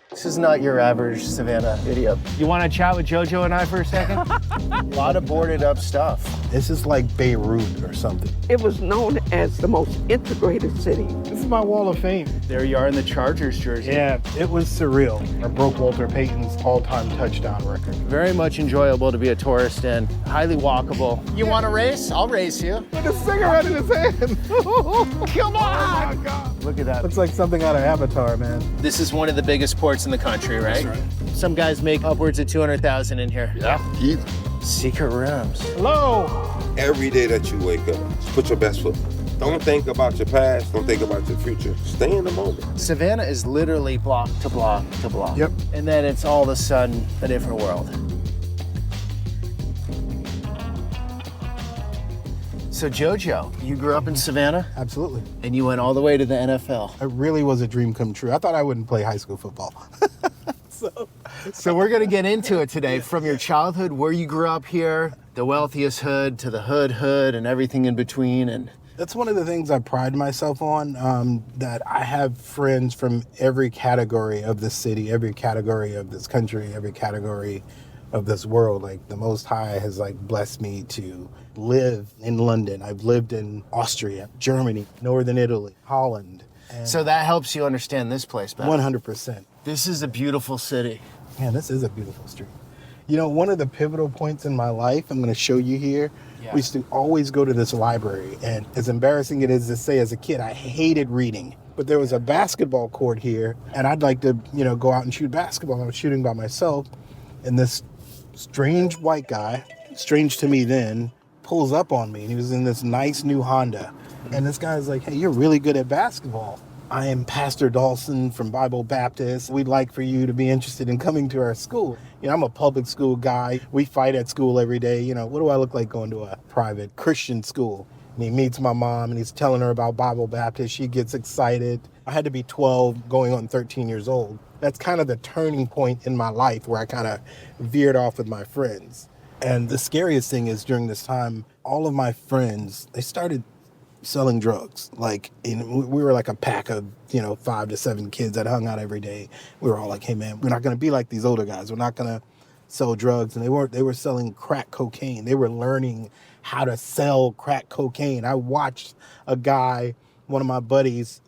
This is not your average Savannah video. You want to chat with Jojo and I for a second? A lot of boarded up stuff. This is like Beirut or something. It was known as the most integrated city. This is my wall of fame. There you are in the Chargers jersey. Yeah, it was surreal. I broke Walter Payton's all-time touchdown record. Very much enjoyable to be a tourist in. Highly walkable. You want to race? I'll race you. With a cigarette in his hand. Come on! Oh my God. Look at that. Looks like something out of Avatar, man. This is one of the biggest ports in the country, right? That's right. Some guys make upwards of 200,000 in here. Yeah, easy. Secret rooms. Hello. Every day that you wake up, just put your best foot. Don't think about your past. Don't think about your future. Stay in the moment. Savannah is literally block to block to block. Yep. And then it's all of a sudden a different world. So Jojo, you grew up in Savannah Absolutely. and you went all the way to the NFL. It really was a dream come true. I thought I wouldn't play high school football. So we're gonna get into it today, from your childhood, where you grew up here, the wealthiest hood to the hood and everything in between. And That's one of the things I pride myself on, that I have friends from every category of the city, every category of this country, every category of this world. Like, the Most High has like blessed me to live in London. I've lived in Austria, Germany, Northern Italy, Holland. so that helps you understand this place better. 100%. This is a beautiful city. Man, this is a beautiful street. You know, one of the pivotal points in my life, I'm going to show you here. Yeah. We used to always go to this library, and as embarrassing it is to say, as a kid, I hated reading. But there was a basketball court here, and I'd like to, go out and shoot basketball. I was shooting by myself, and this strange white guy, strange to me then, pulls up on me, and he was in this nice new Honda. And this guy's like, "Hey, you're really good at basketball. I am Pastor Dawson from Bible Baptist. We'd like for you to be interested in coming to our school." I'm a public school guy. We fight at school every day. What do I look like going to a private Christian school? And he meets my mom, and he's telling her about Bible Baptist. She gets excited. I had to be 12 going on 13 years old. That's kind of the turning point in my life where I kind of veered off with my friends. And the scariest thing is, during this time, all of my friends, they started selling drugs. We were like a pack of 5 to 7 kids that hung out every day. We were all like, "Hey man, we're not going to be like these older guys. We're not going to sell drugs." And they were selling crack cocaine. They were learning how to sell crack cocaine. I watched a guy, one of my buddies,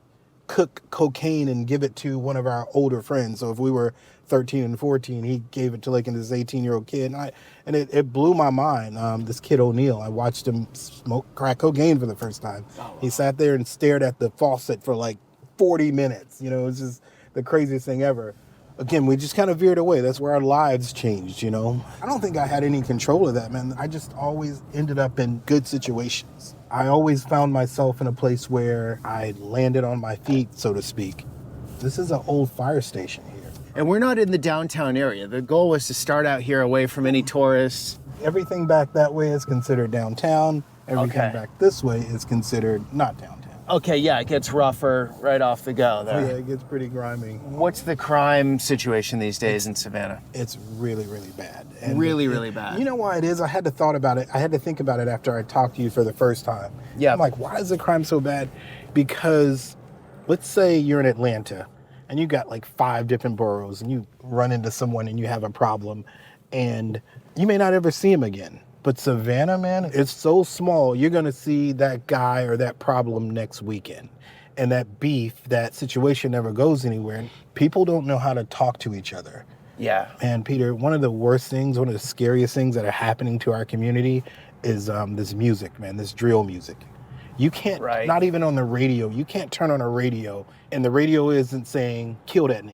cook cocaine and give it to one of our older friends. So if we were 13 and 14, he gave it to this 18-year-old kid. And it blew my mind. This kid O'Neal, I watched him smoke crack cocaine for the first time. Oh, wow. He sat there and stared at the faucet for like 40 minutes. It was just the craziest thing ever. Again, we just kind of veered away. That's where our lives changed, I don't think I had any control of that, man. I just always ended up in good situations. I always found myself in a place where I landed on my feet, so to speak. This is an old fire station here. And we're not in the downtown area. The goal was to start out here away from any tourists. Everything back that way is considered downtown. Everything Okay. back this way is considered not downtown. Okay, yeah, it gets rougher right off the go there. Oh, yeah, it gets pretty grimy. What's the crime situation these days in Savannah? It's really, really bad. Really bad. You know why it is? I had to think about it after I talked to you for the first time. Yeah. I'm like, why is the crime so bad? Because let's say you're in Atlanta and you got like 5 different boroughs and you run into someone and you have a problem and you may not ever see him again. But Savannah, man, it's so small. You're going to see that guy or that problem next weekend. And that beef, that situation never goes anywhere. People don't know how to talk to each other. Yeah. And Peter, one of the worst things, one of the scariest things that are happening to our community is this music, man, this drill music. You can't, Right. Not even on the radio, you can't turn on a radio and the radio isn't saying, "Kill that nigga."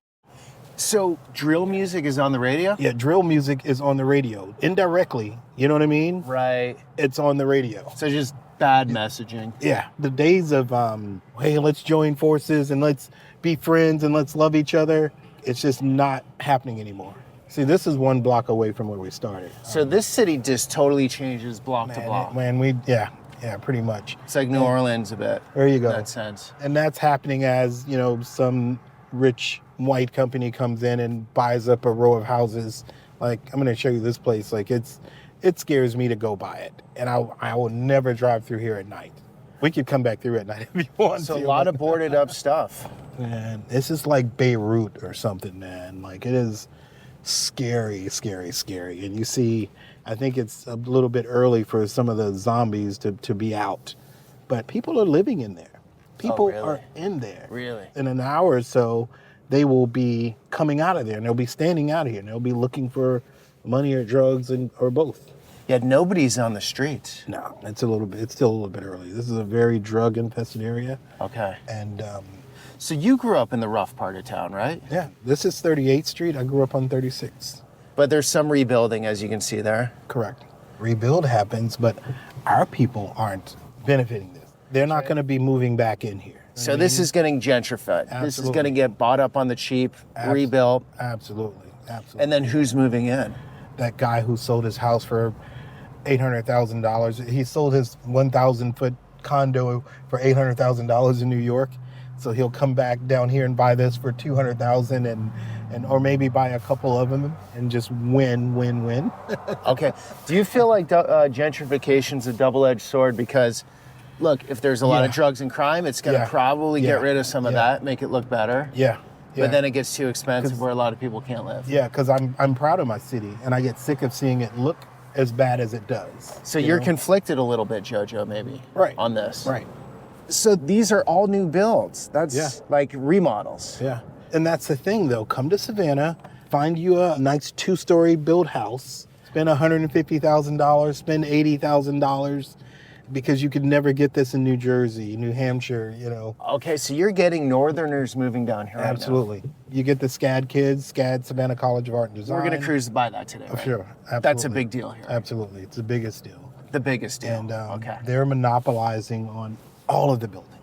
So drill music is on the radio? Yeah, drill music is on the radio. Indirectly, you know what I mean? Right. It's on the radio. So just bad messaging. Yeah, the days of, hey, let's join forces and let's be friends and let's love each other, it's just not happening anymore. See, this is 1 block away from where we started. So this city just totally changes block to block. Yeah, pretty much. It's like New Orleans a bit. There you go. In that sense. And that's happening as, some rich white company comes in and buys up a row of houses. Like, I'm going to show you this place. Like, it scares me to go by it. And I will never drive through here at night. We could come back through at night if you want So to. a lot of boarded up stuff. Man, this is like Beirut or something, man. Like, it is scary, scary, scary. And you see, I think it's a little bit early for some of the zombies to be out. But people are living in there. People really? are in there. Really? In an hour or so, they will be coming out of there, and they'll be standing out here, and they'll be looking for money or drugs or both. Yet nobody's on the streets. No, it's still a little bit early. This is a very drug-infested area. Okay. And So you grew up in the rough part of town, right? yeah, this is 38th Street. I grew up on 36th. But there's some rebuilding, as you can see there. Correct. Rebuild happens, but our people aren't benefiting this. They're not going to be moving back in here. So this is getting gentrified. This is Absolutely. going to get bought up on the cheap, rebuilt. Absolutely, absolutely. And then who's moving in? That guy who sold his house for $800,000, he sold his 1,000-foot condo for $800,000 in New York. So he'll come back down here and buy this for $200,000 and or maybe buy a couple of them and just win. Okay. Do you feel like gentrification's a double-edged sword? Because, look, if there's a lot of Yeah. drugs and crime, it's going to Yeah. probably Yeah. get rid of some of Yeah. that, make it look better. Yeah. But then it gets too expensive where a lot of people can't live. Yeah, because I'm proud of my city, and I get sick of seeing it look as bad as it does. So you you're know? conflicted a little bit, Jojo, maybe, Right. on this. Right. So these are all new builds. That's Yeah. like remodels. Yeah. And that's the thing, though. Come to Savannah, find you a nice 2-story build house, spend $150,000, spend $80,000, because you could never get this in New Jersey, New Hampshire, you know. Okay, so you're getting Northerners moving down here right now. Absolutely. You get the SCAD kids, SCAD, Savannah College of Art and Design. We're going to cruise by that today, right? Sure. Absolutely. That's a big deal here. Absolutely. It's the biggest deal. The biggest deal. And okay. they're monopolizing on all of the buildings.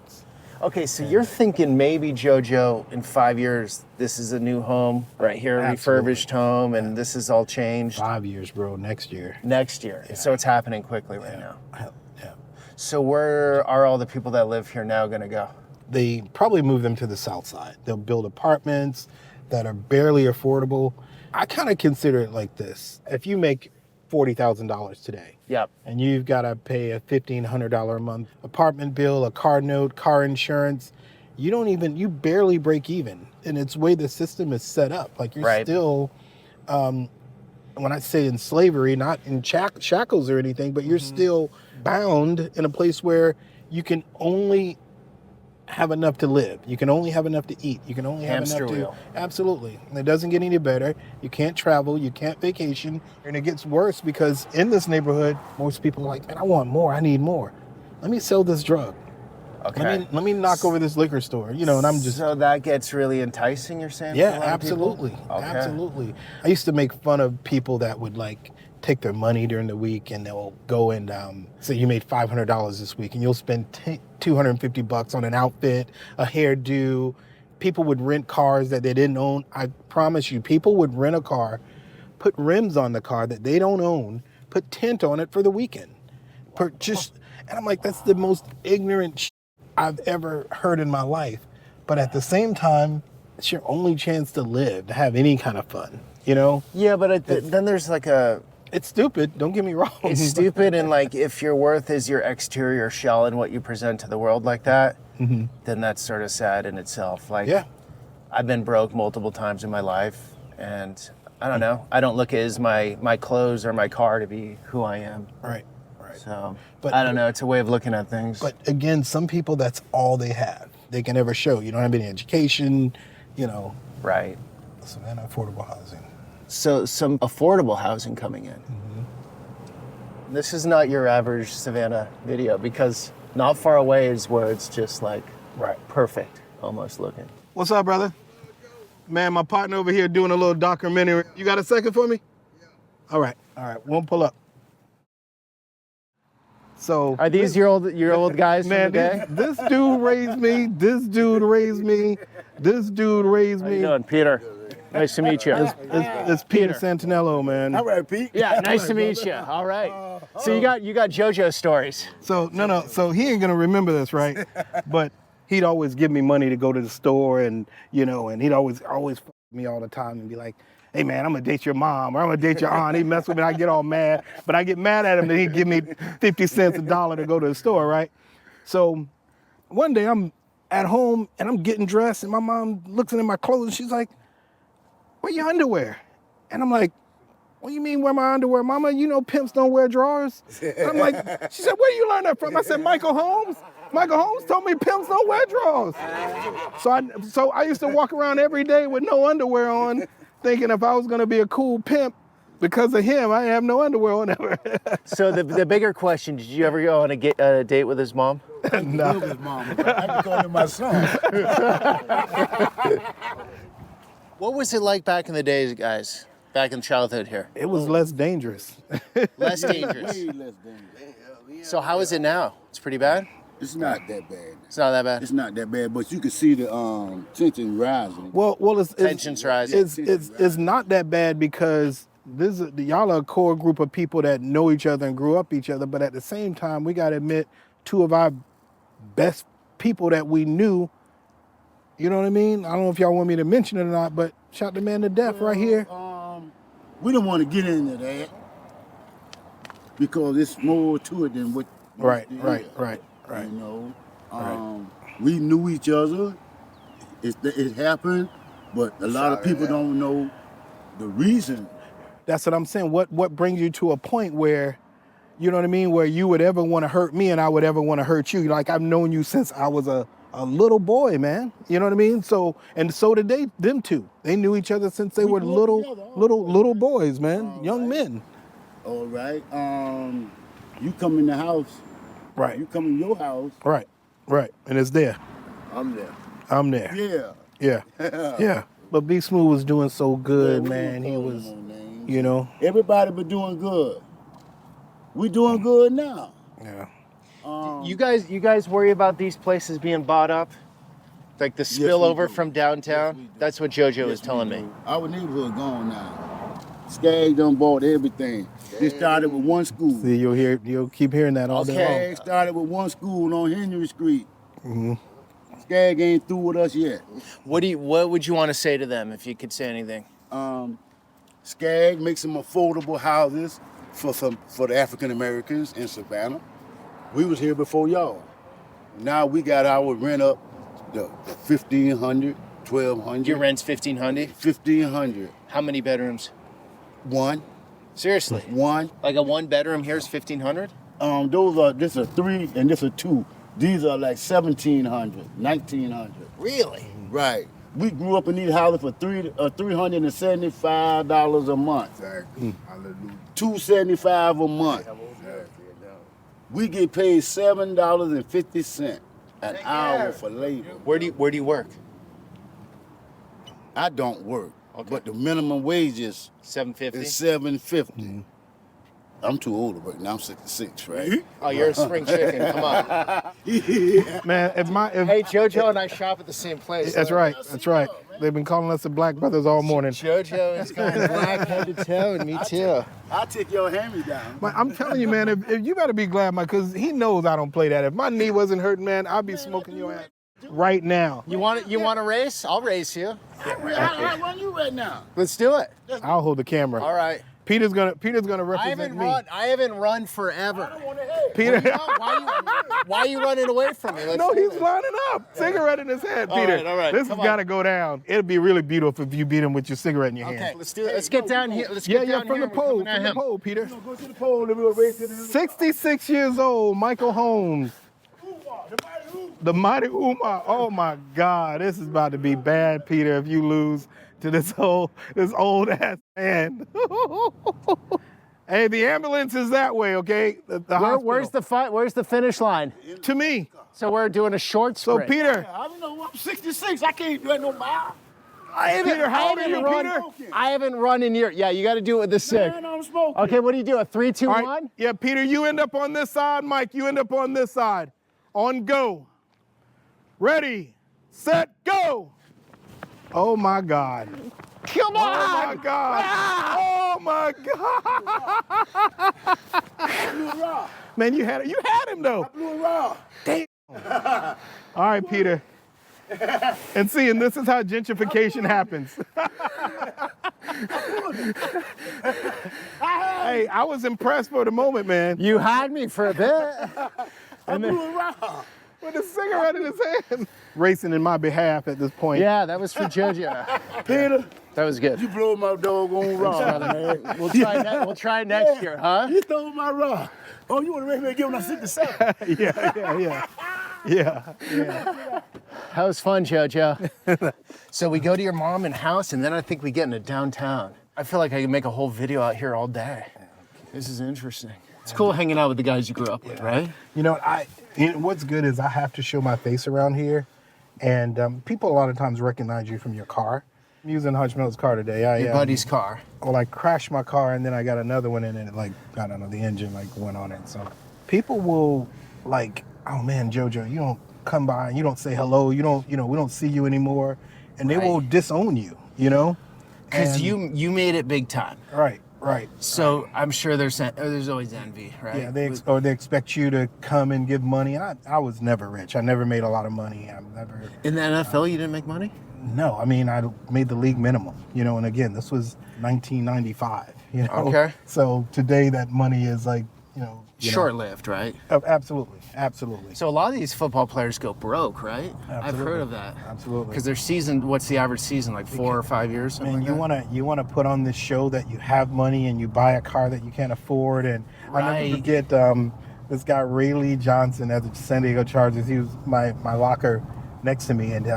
Okay, so you're thinking maybe, Jojo, in 5 years, this is a new home right here, a Absolutely. refurbished home, and this is all changed 5 years, bro, next year. next year. So it's happening quickly right now. Yeah. So where are all the people that live here now going to go? They probably move them to the south side. They'll build apartments that are barely affordable. I kind of consider it like this. If you make $40,000 today, Yep. and you've got to pay a $1,500 a month apartment bill, a car note, car insurance, you barely break even. And it's the way the system is set up. Like, you're Right. still, when I say in slavery, not in shackles or anything, but you're still bound in a place where you can only have enough to live. You can only have enough to eat. You can only have Hamster enough to... wheel. Absolutely. And it doesn't get any better. You can't travel. You can't vacation. And it gets worse because in this neighborhood, most people are like, man, I want more. I need more. Let me sell this drug. Okay. Let me knock over this liquor store. You know, and I'm just... So that gets really enticing, you're saying? for a Yeah, lot of people? absolutely. Okay. Absolutely. I used to make fun of people that would like take their money during the week and they'll go and say you made $500 this week and you'll spend $250 on an outfit, a hairdo. People would rent cars that they didn't own. I promise you, people would rent a car, put rims on the car that they don't own, put tint on it for the weekend. And I'm like, that's the most ignorant I've ever heard in my life. But at the same time, it's your only chance to live, to have any kind of fun, you know? Yeah, but then there's like It's stupid, don't get me wrong. it's stupid, and like if your worth is your exterior shell and what you present to the world like that, then that's sort of sad in itself. Like, Yeah. I've been broke multiple times in my life, and I don't know. I don't look at my clothes or my car to be who I am. Right. So, But- I don't know. It's a way of looking at things. But again, some people, that's all they have. They can ever show. You don't have any education, you know. right. Savannah affordable housing. So some affordable housing coming in. This is not your average Savannah video, because not far away is where it's just like perfect, almost looking. What's up, brother? Man, my partner over here doing a little documentary. You got a second for me? Yeah. All right, won't pull up. So Are these your old guys man, from the day? this dude raised me. This dude raised me. This dude raised How you me. doing, Peter? Nice to meet you. It's Peter Santenello, man. All right, Pete. Yeah, nice to meet you. All right. So you got Jojo stories. So no. So he ain't gonna remember this, right? But he'd always give me money to go to the store, and and he'd always f me all the time and be like, "Hey man, I'm gonna date your mom, or I'm gonna date your aunt." He'd mess with me, I get all mad, but I get mad at him, then he'd give me 50 cents, $1 to go to the store, right? So one day I'm at home and I'm getting dressed and my mom looks in my clothes and she's like, where your underwear? And I'm like, what do you mean where my underwear? Mama, you know pimps don't wear drawers. And I'm like, she said, where you learn that from? I said, Michael Holmes. Michael Holmes told me pimps don't wear drawers. So I used to walk around every day with no underwear on, thinking if I was gonna be a cool pimp, because of him, I have no underwear on ever. So the bigger question, did you ever go on a date with his mom? No. His mom. I can call him my son. What was it like back in the days, guys? Back in childhood here? It was less dangerous. Less dangerous. Way less dangerous. So how is it now? It's pretty bad? It's not that bad. It's not that bad? It's not that bad, but you can see the tension rising. Well, Tensions rising. It's not that bad because y'all are a core group of people that know each other and grew up each other, but at the same time, we got to admit, two of our best people that we knew, you know what I mean? I don't know if y'all want me to mention it or not, but shot the man to death right here. We don't want to get into that because it's more to it than what. Right. You know, we knew each other. It happened, but a lot of people don't know the reason. That's what I'm saying. What brings you to a point where, you know what I mean, where you would ever want to hurt me and I would ever want to hurt you? Like, I've known you since I was a little boy, man. You know what I mean? So did them two. They knew each other since they were little boys, man, young men. All right. You come in the house. Right. You come in your house. Right. And it's there. I'm there. I'm there. Yeah. Yeah. But B Smooth was doing so good, man. He was, you know. Everybody been doing good. We doing good now. Yeah. You guys worry about these places being bought up? Like the spillover from downtown? Yes, That's what Jojo was telling me. Our neighborhood gone now. Skag done bought everything. They started with one school. See, you'll keep hearing that all day Skag started with one school on Henry Street. Skag ain't through with us yet. What would you want to say to them if you could say anything? Skag makes some affordable houses for the African Americans in Savannah. We was here before y'all. Now we got our rent up the 1,500, 1,200. Your rent's 1,500? 1,500. How many bedrooms? One. Seriously? One. Like a one bedroom here's 1,500? This are 3 and this are 2. These are like 1,700, 1,900. Really? Right. We grew up in these houses for $375 a month. Exactly. Hallelujah. $275 a month. We get paid $7.50 an hour for labor. Where do you work? I don't work, Okay. but the minimum wage is $7.50? $7.50. I'm too old to work now. I'm 66, right? Oh, you're a spring chicken. Come on. Man, Hey, Jojo and I shop at the same place. That's right. They've been calling us the Black Brothers all morning. Jojo is going black head to toe, and me too. I'll take your hand-me-down. Man, I'm telling you, man, if you better be glad, man, because he knows I don't play that. If my knee wasn't hurting, man, I'd be smoking your ass right now. You want to race? I'll race you. I run you right now. Let's do it. I'll hold the camera. All right. Peter's gonna represent me. I haven't run forever. Peter. Why are you running away from me? No, he's lining up. Cigarette in his hand, Peter. All right. This has got to go down. It'd be really beautiful if you beat him with your cigarette in your hand. Okay, let's do it. Let's get down here. Let's get down from here. the pole. From the pole, Peter. Go to the pole and we'll race it. 66 years old, Michael Holmes. The mighty Umar. Oh my God, this is about to be bad, Peter, if you lose to this old ass man. Hey, the ambulance is that way, okay? The Where's the finish line? To me. So we're doing a short So sprint. Peter, I don't know. I'm 66. I can't do no mile. Peter, how old are you, Peter? I haven't run in years. Yeah, you got to do it with the sick. Man, I'm smoking. Okay, what do you do? A 3, 2, All 1? right. Yeah, Peter, you end up on this side. Mike, you end up on this side. On go. Ready, set, go. Oh my God. Come on! Oh my God. Oh my God. Man, you had him though. Blue raw. Damn. All right, Peter. And see, and this is how gentrification happens. Hey, I was impressed for the moment, man. You had me for a bit. I blew a rock. with a cigarette in his hand. Racing in my behalf at this point. Yeah, that was for Jojo. Peter, That was good. you blew my doggone rock, man. We'll try next year, huh? You stole my rock. Oh, you want to race me again when I 67? Yeah. That was fun, Jojo. So we go to your mom and house, and then I think we get into downtown. I feel like I could make a whole video out here all day. This is interesting. It's cool hanging out with the guys you grew up with, right? You know, what's good is I have to show my face around here, and people a lot of times recognize you from your car. I'm using Hutch Mills' car today. Your buddy's car. Well, I crashed my car, and then I got another one in it. Like, I don't know, the engine like went on it. So people will like, oh man, Jojo, you don't come by, you don't say hello, we don't see you anymore, and they will disown you. You know, because you made it big time. Right. So I'm sure there's always envy, right? Yeah, they expect you to come and give money. And I was never rich. I never made a lot of money. In the NFL, you didn't make money? No, I mean, I made the league minimum, and again, this was 1995, Okay. So today that money is like, Short-lived, right? Absolutely. So a lot of these football players go broke, right? Absolutely. I've heard of that. Absolutely. Because their season, what's the average season, like 4 or 5 years? And you want to put on this show that you have money and you buy a car that you can't afford. And I'll never forget this guy, Ray Lee Johnson, at the San Diego Chargers. He was my locker next to me, and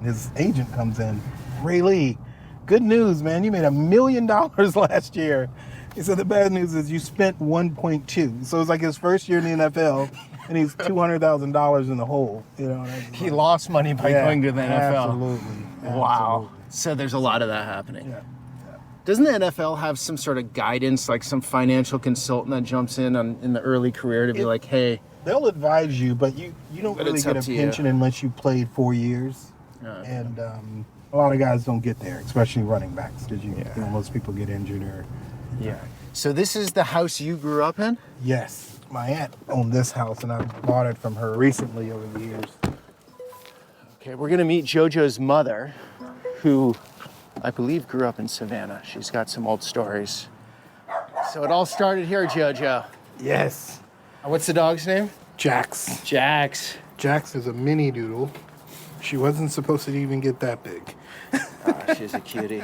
his agent comes in. Ray Lee, good news, man. You made $1 million last year. He said the bad news is you spent 1.2. So it's like his first year in the NFL, and he's $200,000 in the hole. He lost money by going to the NFL. Absolutely. Wow. So there's a lot of that happening. Yeah. Doesn't the NFL have some sort of guidance, like some financial consultant that jumps in the early career to be like, hey? They'll advise you, but you don't really get a pension unless you played 4 years. Okay. And a lot of guys don't get there, especially running backs, because most people get injured or. Yeah. So this is the house you grew up in? Yes. My aunt owned this house, and I bought it from her recently over the years. Okay, we're going to meet Jojo's mother, who I believe grew up in Savannah. She's got some old stories. So it all started here, Jojo. Yes. What's the dog's name? Jax. Jax. Jax is a mini doodle. She wasn't supposed to even get that big. Oh, she's a cutie.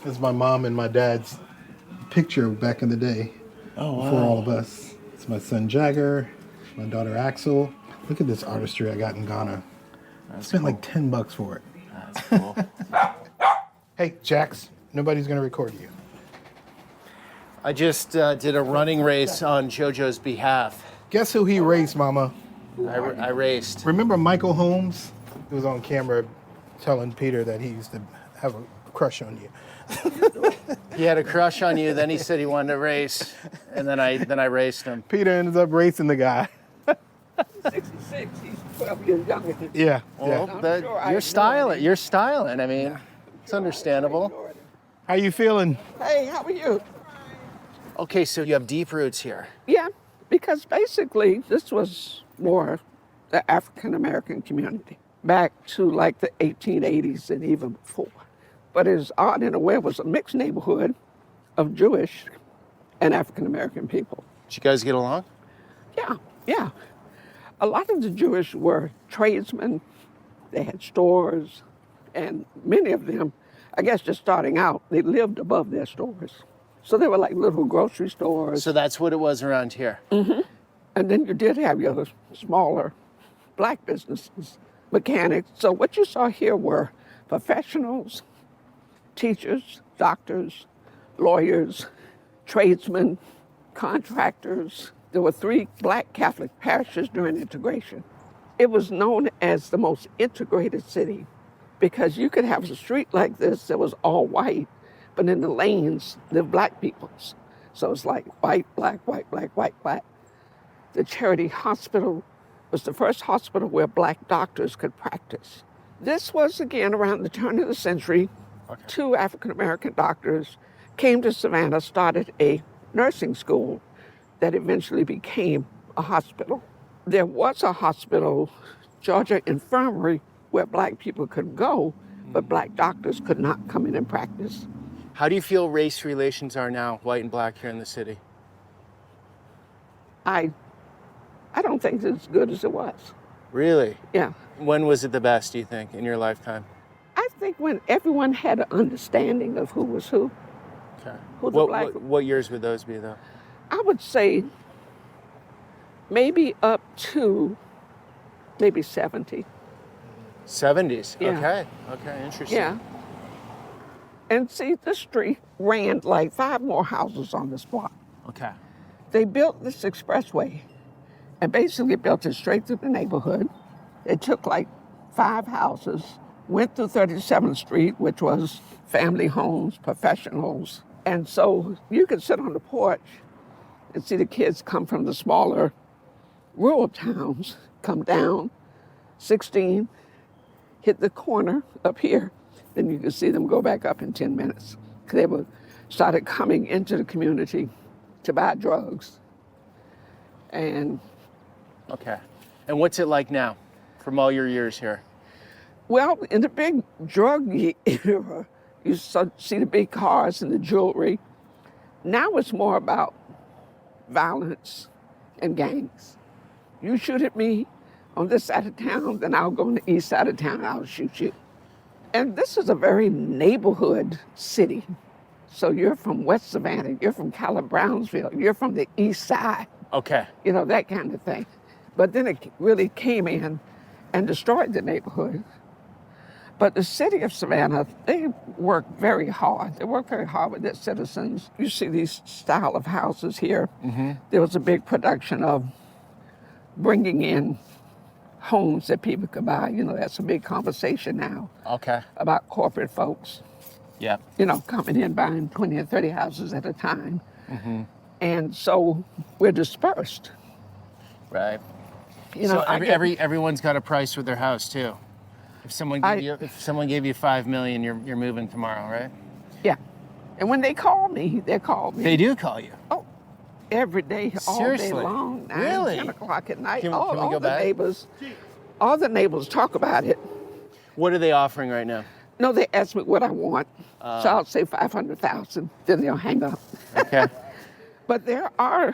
This is my mom and my dad's picture back in the day. Oh, wow. Before all of us. It's my son Jagger, my daughter Axel. Look at this artistry I got in Ghana. I spent like $10 for it. That's cool. Hey, Jax, nobody's going to record you. I just did a running race on Jojo's behalf. Guess who he raced, Mama? I raced. Remember Michael Holmes? He was on camera telling Peter that he used to have a crush on you. He had a crush on you, then he said he wanted to race, and then I raced him. Peter ends up racing the guy. 66, he's 12 years younger than me. Yeah. Well, you're styling. I mean, it's understandable. How you feeling? Hey, how are you? Okay, so you have deep roots here. Yeah, because basically this was more the African American community back to like the 1880s and even before. But it's odd in a way, it was a mixed neighborhood of Jewish and African American people. Did you guys get along? Yeah. A lot of the Jewish were tradesmen. They had stores, and many of them, I guess just starting out, they lived above their stores. So they were like little grocery stores. So that's what it was around here. Mm-hmm. And then you did have your smaller black businesses, mechanics. So what you saw here were professionals, teachers, doctors, lawyers, tradesmen, contractors. There were 3 black Catholic parishes during integration. It was known as the most integrated city because you could have a street like this that was all white, but in the lanes lived black peoples. So it's like white, black, white, black, white, black. The Charity Hospital was the first hospital where black doctors could practice. This was, again, around the turn of the century. Okay. 2 African-American doctors came to Savannah, started a nursing school that eventually became a hospital. There was a hospital, Georgia Infirmary, where black people could go, but black doctors could not come in and practice. How do you feel race relations are now, white and black, here in the city? I don't don't think it's as good as it was. Really? Yeah. When was it the best, do you think, in your lifetime? I think when everyone had an understanding of who was who. Okay. Who the black... What years would those be, though? I would say maybe up to maybe 70. 70s? Yeah. Okay, interesting. Yeah. And see, this street ran like 5 more houses on this block. Okay. They built this expressway and basically built it straight through the neighborhood. It took like 5 houses, went through 37th Street, which was family homes, professionals. And so you could sit on the porch and see the kids come from the smaller rural towns, come down 16, hit the corner up here, then you could see them go back up in 10 minutes. They started coming into the community to buy drugs. And Okay. And what's it like now, from all your years here? well, in the big drug era, you see the big cars and the jewelry. Now it's more about violence and gangs. You shoot at me on this side of town, then I'll go on the east side of town and I'll shoot you. And this is a very neighborhood city. So you're from West Savannah, you're from Brownsville, you're from the east side, Okay. you know, that kind of thing. But then it really came in and destroyed the neighborhood. But the city of Savannah, they work very hard. They work very hard with their citizens. You see these style of houses here. Mm-hmm. There was a big production of bringing in homes that people could buy. You know, that's a big conversation now Okay. about corporate folks, Yeah. you know, coming in, buying 20 and 30 houses at a time. Mm-hmm. And so we're dispersed. Right. You know, so everyone's got a price for their house too. If someone gave you $5 million, you're moving tomorrow, right? Yeah. And when they call me, they call me. They do call you. Oh, every day, all Seriously? day long, 9, Really? 10 o'clock at night. Can we all go the back? all the neighbors talk about it. What are they offering right now? No, they ask me what I want. So I'll say 500,000, then they'll hang up. Okay. But there are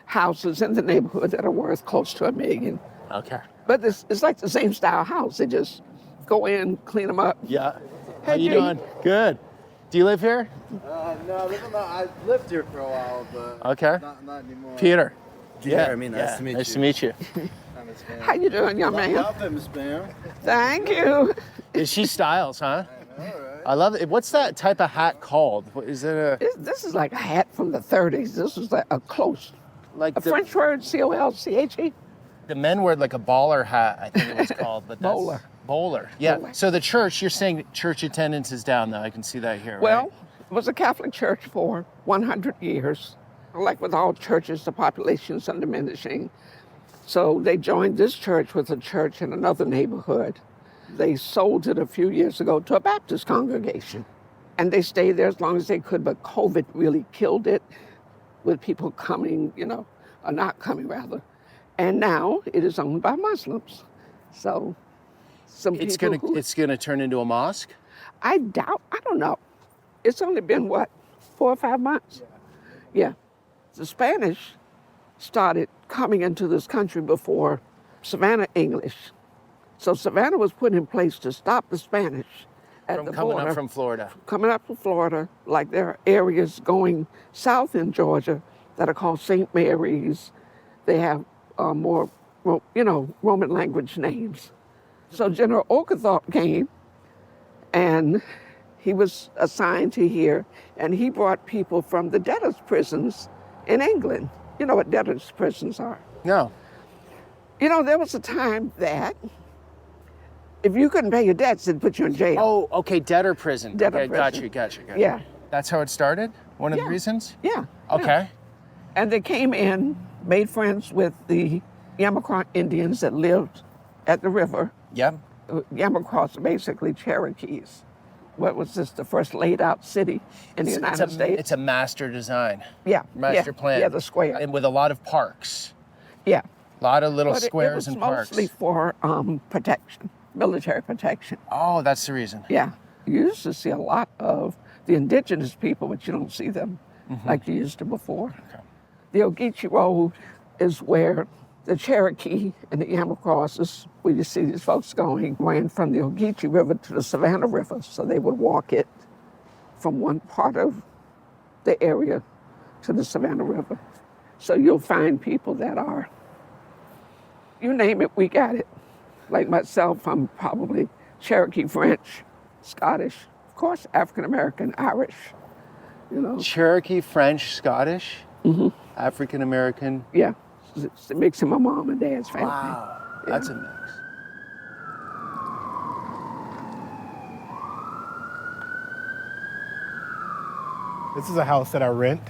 houses in the neighborhood that are worth close to $1 million. Okay. But it's like the same style house. They just go in, clean them up. Yeah. Hey, How you Jay. doing? Good. Do you live here? No, I lived here for a while, but Okay. not anymore. Peter. Yeah, I mean, nice to meet Nice you. to meet you. I'm Miss Pam. How you doing, young man? Y'all famous, Pam. Thank you. Is she styles, huh? All right. I love it. What's that type of hat called? Is it a This is like a hat from the 30s. This is like a close. like A French word, C-O-L-C-H-E? the men wear like a baller hat? I think it was called, but that's Bowler. Bowler. Yeah. Bowler. So the church, you're saying church attendance is down though. I can see that here. Well, right? it was a Catholic church for 100 years. Like with all churches, the population's diminishing. So they joined this church with a church in another neighborhood. They sold it a few years ago to a Baptist congregation. And they stayed there as long as they could, but COVID really killed it with people coming, you know, or not coming rather. And now it is owned by Muslims. So some It's people gonna turn into a mosque. I don't know. It's only been, 4 or 5 months? Yeah. The Spanish started coming into this country before Savannah English. So Savannah was put in place to stop the Spanish at From the coming border. up from Florida. Coming up from Florida, like there are areas going south in Georgia that are called St. Mary's. They have more, Roman language names. So General Oglethorpe came, and he was assigned to here, and he brought people from the debtors' prisons in England. You know what debtors' prisons are. No. You know, there was a time that if you couldn't pay your debts, they'd put you in jail. Oh, okay. Debtor prison. Debtor okay, prison. Got you. Yeah, That's how it started? One of the Yeah. reasons? yeah. Okay. yeah. And they came in, made friends with the Yamacraw Indians that lived at the river. Yep. Yamacraws are basically Cherokees. What was this, the first laid out city in the United States? It's a master design. Yeah. Master plan. Yeah, the square. And with a lot of parks. Yeah. A lot of little But squares and it was parks. mostly for protection, military protection. Oh, that's the reason. Yeah. You used to see a lot of the indigenous people, but you don't see them like you used to before. Okay. The Ogeechee Road is where The Cherokee and the Yamacrosses, where you see these folks going, ran from the Ogeechee River to the Savannah River, so they would walk it from one part of the area to the Savannah River. So you'll find people that are, you name it, we got it. Like myself, I'm probably Cherokee, French, Scottish, of course, African American, Irish, you know. Cherokee, French, Scottish, African American. Yeah, it's a mix of my mom and dad's family. Wow, that's a mix. This is a house that I rent.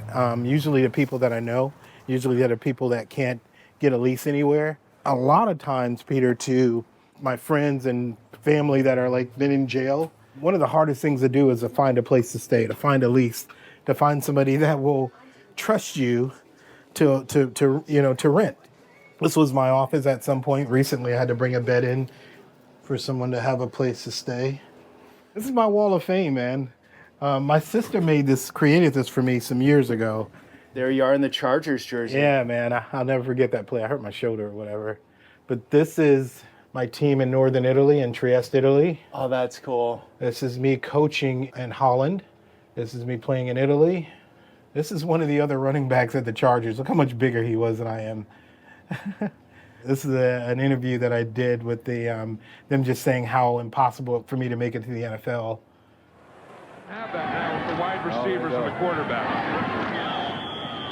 Usually the people that I know, usually that are people that can't get a lease anywhere. A lot of times, Peter, to my friends and family that are like been in jail, one of the hardest things to do is to find a place to stay, to find a lease, to find somebody that will trust you to rent. This was my office at some point. Recently, I had to bring a bed in for someone to have a place to stay. This is my wall of fame, man. My sister created this for me some years ago. There you are in the Chargers jersey. Yeah, man, I'll never forget that play. I hurt my shoulder or whatever. But this is my team in Northern Italy, in Trieste, Italy. Oh, that's cool. This is me coaching in Holland. This is me playing in Italy. This is one of the other running backs at the Chargers. Look how much bigger he was than I am. This is an interview that I did with them just saying how impossible for me to make it to the NFL. Have that now with the wide receivers and the quarterback.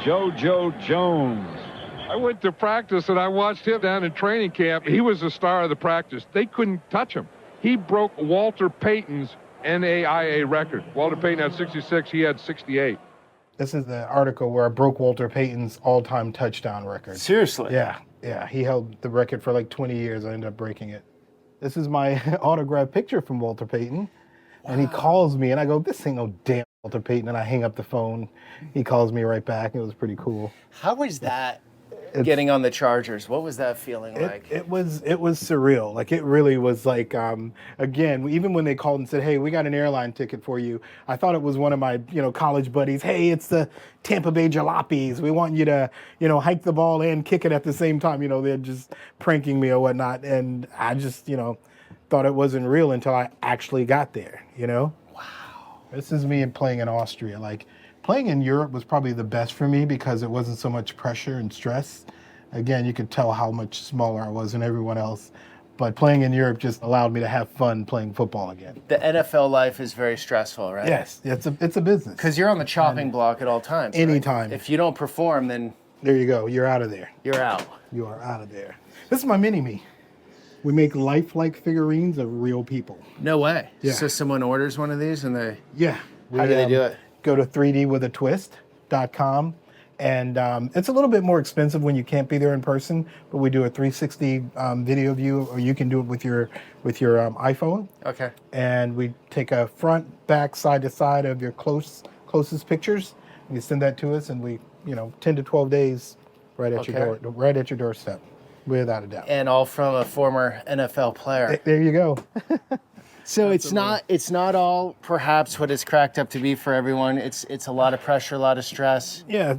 Jojo Jones. I went to practice and I watched him down in training camp. He was the star of the practice. They couldn't touch him. He broke Walter Payton's NAIA record. Walter Payton had 66, he had 68. This is the article where I broke Walter Payton's all-time touchdown record. Seriously? Yeah. He held the record for like 20 years. I ended up breaking it. This is my autographed picture from Walter Payton. Wow. And he calls me and I go, this ain't no damn Walter Payton. And I hang up the phone. He calls me right back. It was pretty cool. How was that getting on the Chargers? What was that feeling like? It was surreal. Like it really was like, again, even when they called and said, hey, we got an airline ticket for you. I thought it was one of my, college buddies. Hey, it's the Tampa Bay Jalopies. We want you to, hike the ball and kick it at the same time. They're just pranking me or whatnot. And I just, thought it wasn't real until I actually got there, Wow. This is me playing in Austria. Like playing in Europe was probably the best for me because it wasn't so much pressure and stress. Again, you could tell how much smaller I was than everyone else. But playing in Europe just allowed me to have fun playing football again. The NFL life is very stressful, right? Yes, it's a business. Because you're on the chopping block at all times. Anytime. Right? If you don't perform, then there you go. You're out of there. You're out. You are out of there. This is my mini-me. We make lifelike figurines of real people. No way. Yeah. So someone orders one of these and they... Yeah. How do they do it? Go to 3dwithatwist.com. And it's a little bit more expensive when you can't be there in person, but we do a 360 video view, or you can do it with your iPhone. Okay. And we take a front, back, side to side of your closest pictures. And you send that to us, and we, 10 to 12 days right at your door, right at your doorstep, without a doubt. And all from a former NFL player. There you go. So it's not all perhaps what it's cracked up to be for everyone. It's a lot of pressure, a lot of stress. Yeah,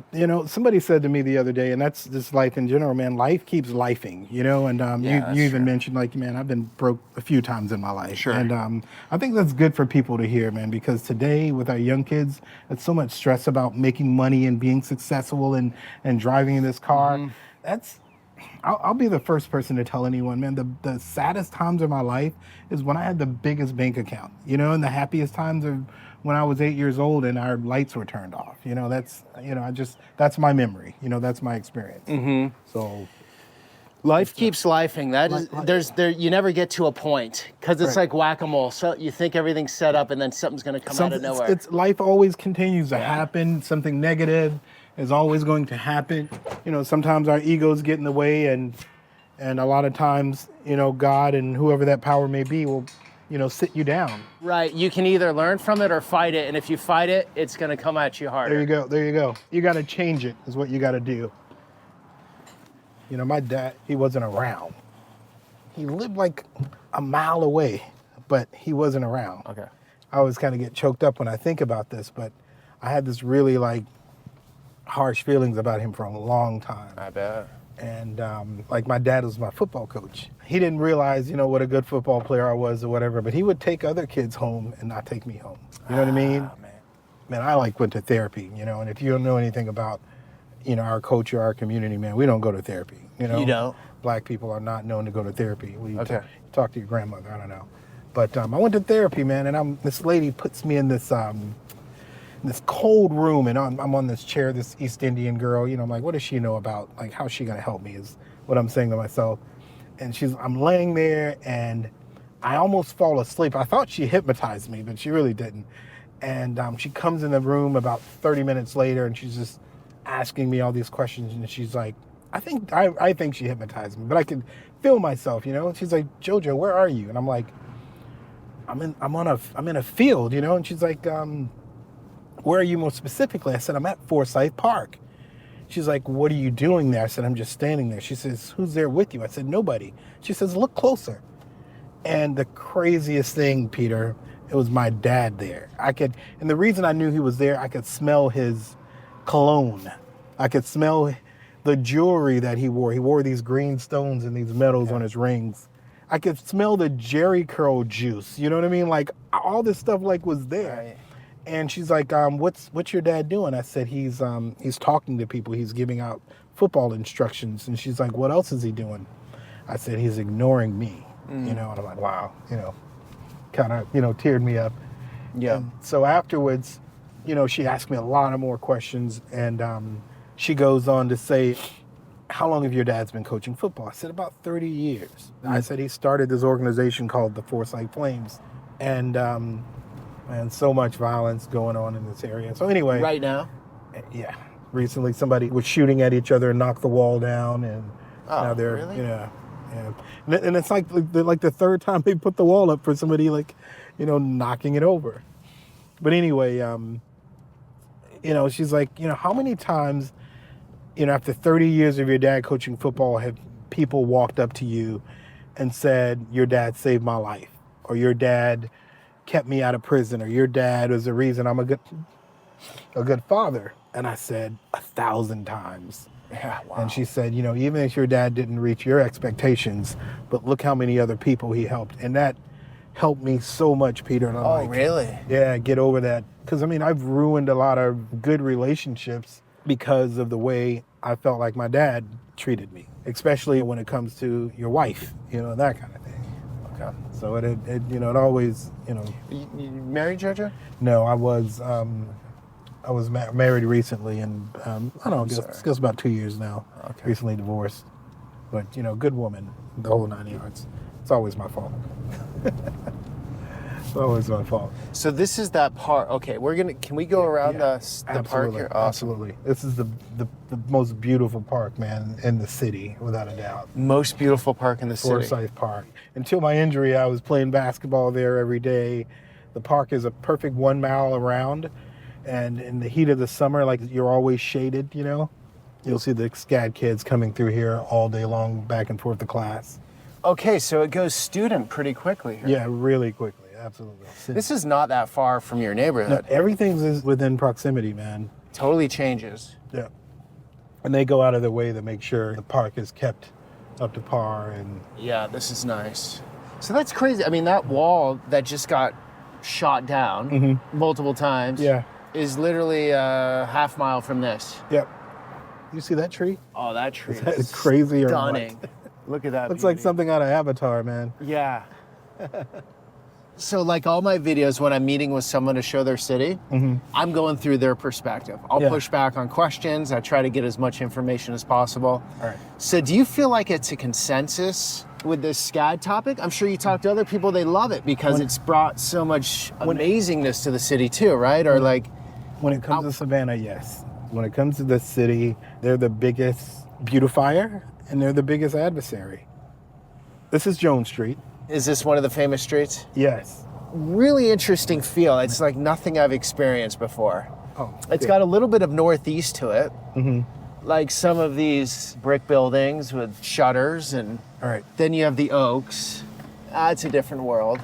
somebody said to me the other day, and that's just life in general, man. Life keeps lifing, and you even mentioned, like, man, I've been broke a few times in my life. Sure. And I think that's good for people to hear, man, because today with our young kids, it's so much stress about making money and being successful and driving in this car. Mm-hmm. I'll be the first person to tell anyone, man, the saddest times of my life is when I had the biggest bank account, and the happiest times are when I was 8 years old and our lights were turned off. That's my memory. That's my experience. Mm-hmm. So life keeps lifing. You never get to a point because it's like whack-a-mole. So you think everything's set up and then something's going to come out of nowhere. It's life always continues to happen. Something negative is always going to happen. Sometimes our egos get in the way, and a lot of times, God and whoever that power may be will, sit you down. Right. You can either learn from it or fight it, and if you fight it, it's going to come at you harder. There you go. You got to change it is what you got to do. My dad, he wasn't around. He lived like a mile away, but he wasn't around. Okay. I always kind of get choked up when I think about this, but I had this really harsh feelings about him for a long time. I bet. And like my dad was my football coach. He didn't realize, you know, what a good football player I was or whatever, but he would take other kids home and not take me home. You know what I mean? Man, I like went to therapy, you know, and if you don't know anything about, you know, our culture, our community, man, we don't go to therapy, you know? You don't? Black people are not known to go to therapy. Talk to your grandmother, I don't know. But I went to therapy, man, and this lady puts me in this cold room, and I'm on this chair, this East Indian girl, you know, I'm like, what does she know about, like, how's she gonna help me is what I'm saying to myself. And I'm laying there, and I almost fall asleep. I thought she hypnotized me, but she really didn't. And she comes in the room about 30 minutes later, and she's just asking me all these questions, and she's like, I think she hypnotized me, but I can feel myself, you know. And she's like, Jojo, where are you? And I'm like, I'm in a field, you know. And she's like, where are you most specifically? I said, I'm at Forsyth Park. She's like, what are you doing there? I said, I'm just standing there. She says, who's there with you? I said, nobody. She says, look closer. And the craziest thing, Peter, it was my dad there. And the reason I knew he was there, I could smell his cologne. I could smell the jewelry that he wore. He wore these green stones and these medals on his rings. I could smell the Jerry curl juice. You know what I mean? Like all this stuff like was there. Right. And she's like, what's your dad doing? I said, he's talking to people. He's giving out football instructions. And she's like, what else is he doing? I said, he's ignoring me. You know, and I'm like, wow, you know, kind of, you know, teared me up. Yeah. And so afterwards, you know, she asked me a lot of more questions, and she goes on to say, how long have your dad's been coaching football? I said, about 30 years. I said, he started this organization called the Forsyth Flames, and so much violence going on in this area. So anyway. Right now? Yeah. Recently somebody was shooting at each other and knocked the wall down, and now they're, really? Yeah. And it's like the third time they put the wall up for somebody, like, you know, knocking it over. But anyway, you know, she's like, you know, how many times, you know, after 30 years of your dad coaching football, have people walked up to you and said, your dad saved my life, or your dad kept me out of prison, or your dad was the reason I'm a good father? And I said, 1,000 times. Yeah, wow. And she said, you know, even if your dad didn't reach your expectations, but look how many other people he helped. And that helped me so much, Peter. And I'm like, really? Yeah, get over that. Because, I mean, I've ruined a lot of good relationships because of the way I felt like my dad treated me, especially when it comes to your wife, you know, that kind of thing. Okay. So it you know, it always, you know. You married, Jojo? No, I was married recently, and I don't know, I guess about 2 years now. Okay. Recently divorced. But, you know, good woman, the whole 9 yards. It's always my fault. It's always my fault. So this is that park. Okay, can we go around the park here? Awesome. Absolutely. This is the most beautiful park, man, in the city, without a doubt. Most beautiful park in the city. Forsyth Park. Until my injury, I was playing basketball there every day. The park is a perfect 1 mile around. And in the heat of the summer, like, you're always shaded, you know? You'll see the SCAD kids coming through here all day long, back and forth to class. Okay, so it goes student pretty quickly here. Yeah, really quickly, absolutely. This is not that far from your neighborhood. No, everything's within proximity, man. Totally changes. Yeah. And they go out of their way to make sure the park is kept up to par. And yeah, this is nice. So that's crazy. I mean, that wall that just got shot down multiple times. Yeah. Is literally a half mile from this. Yep. You see that tree? Oh, that tree is crazy stunning. Or what? Look at that. Looks like something out of Avatar, man. Yeah. So like all my videos, when I'm meeting with someone to show their city, I'm going through their perspective. I'll push back on questions. I try to get as much information as possible. All right. So do you feel like it's a consensus with this SCAD topic? I'm sure you talk to other people, they love it because it's brought so much amazingness to the city too, right? Or like... When it comes to Savannah, yes. When it comes to the city, they're the biggest beautifier and they're the biggest adversary. This is Jones Street. Is this one of the famous streets? Yes. Really interesting feel. It's like nothing I've experienced before. Oh, it's got a little bit of northeast to it. Like some of these brick buildings with shutters, and then you have the oaks. It's a different world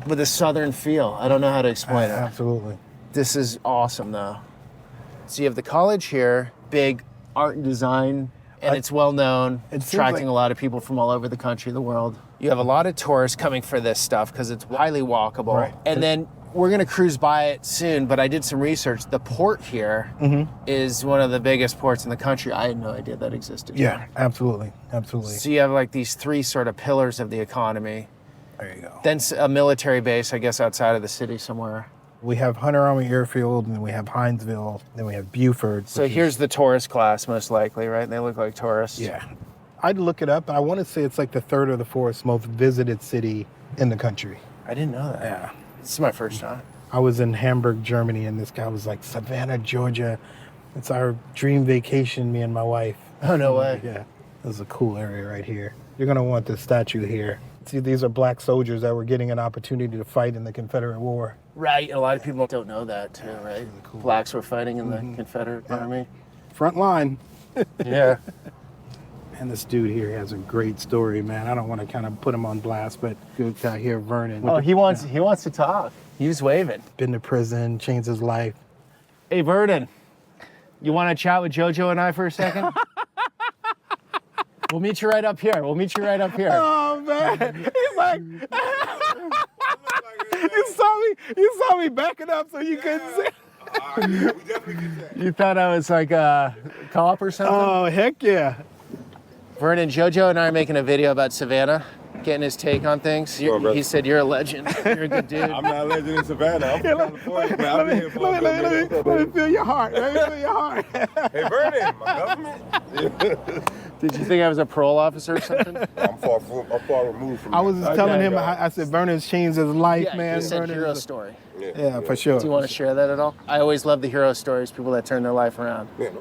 with a southern feel. I don't know how to explain it. Absolutely. This is awesome though. So you have the college here, big art and design And it's well known, It seems attracting like- a lot of people from all over the country, the world. You have a lot of tourists coming for this stuff because it's highly walkable. Right. And then we're going to cruise by it soon, but I did some research. The port here is one of the biggest ports in the country. I had no idea that existed. Yeah, absolutely. Absolutely. So you have like these three sort of pillars of the economy. There you go. Then a military base, I guess, outside of the city somewhere. We have Hunter Army Airfield, and then we have Hinesville, then we have Buford. So which here's the tourist class, most likely, right? They look like tourists. yeah. I'd look it up, but I want to say it's like the third or the fourth most visited city in the country. I didn't know that. Yeah. This is my first time. I was in Hamburg, Germany, and this guy was like, Savannah, Georgia. It's our dream vacation, me and my wife. Oh, no way. Yeah. This is a cool area right here. You're going to want this statue here. See, these are black soldiers that were getting an opportunity to fight in the Confederate War. Right. A lot of people don't know that, too, right? cool. Blacks were fighting in the Confederate Army. Front line. Yeah. And this dude here has a great story, man. I don't want to kind of put him on blast, but good guy here, Vernon. Oh, he wants to talk. He was waving. Been to prison, changed his life. Hey, Vernon, you want to chat with Jojo and I for a second? We'll meet you right up here. Oh, man. He's like, you saw me backing up so you couldn't see. You thought I was like a cop or something? Oh, heck yeah. Vernon, Jojo and I are making a video about Savannah, getting his take on things. Sure, brother. He said you're a legend. You're a good dude. I'm not a legend in Savannah. I'm from California, man. I've been here for a good minute. Let me feel your heart. Let me feel your heart. Hey, Vernon, my government. Did you think I was a parole officer or something? I'm far removed from I was just telling him, Okay. I said, Vernon's changed his life, Yeah, man. you said Vernon hero is a- story. Yeah, for sure. Do you want to share that at all? I always love the hero stories, people that turn their life around. Yeah, no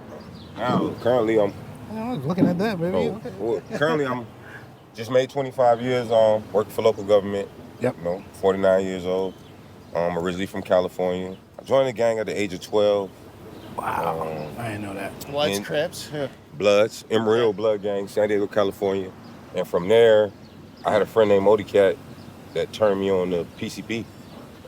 problem. Now, currently, I was looking at that, baby. currently I'm just made 25 years working for local government. Yep. 49 years old. I'm originally from California. I joined the gang at the age of 12. Wow. I didn't know that. Bloods, And- Crips? Yeah. Bloods, Emerald Blood Gang, San Diego, California. And from there, I had a friend named Modi Cat that turned me on to PCP.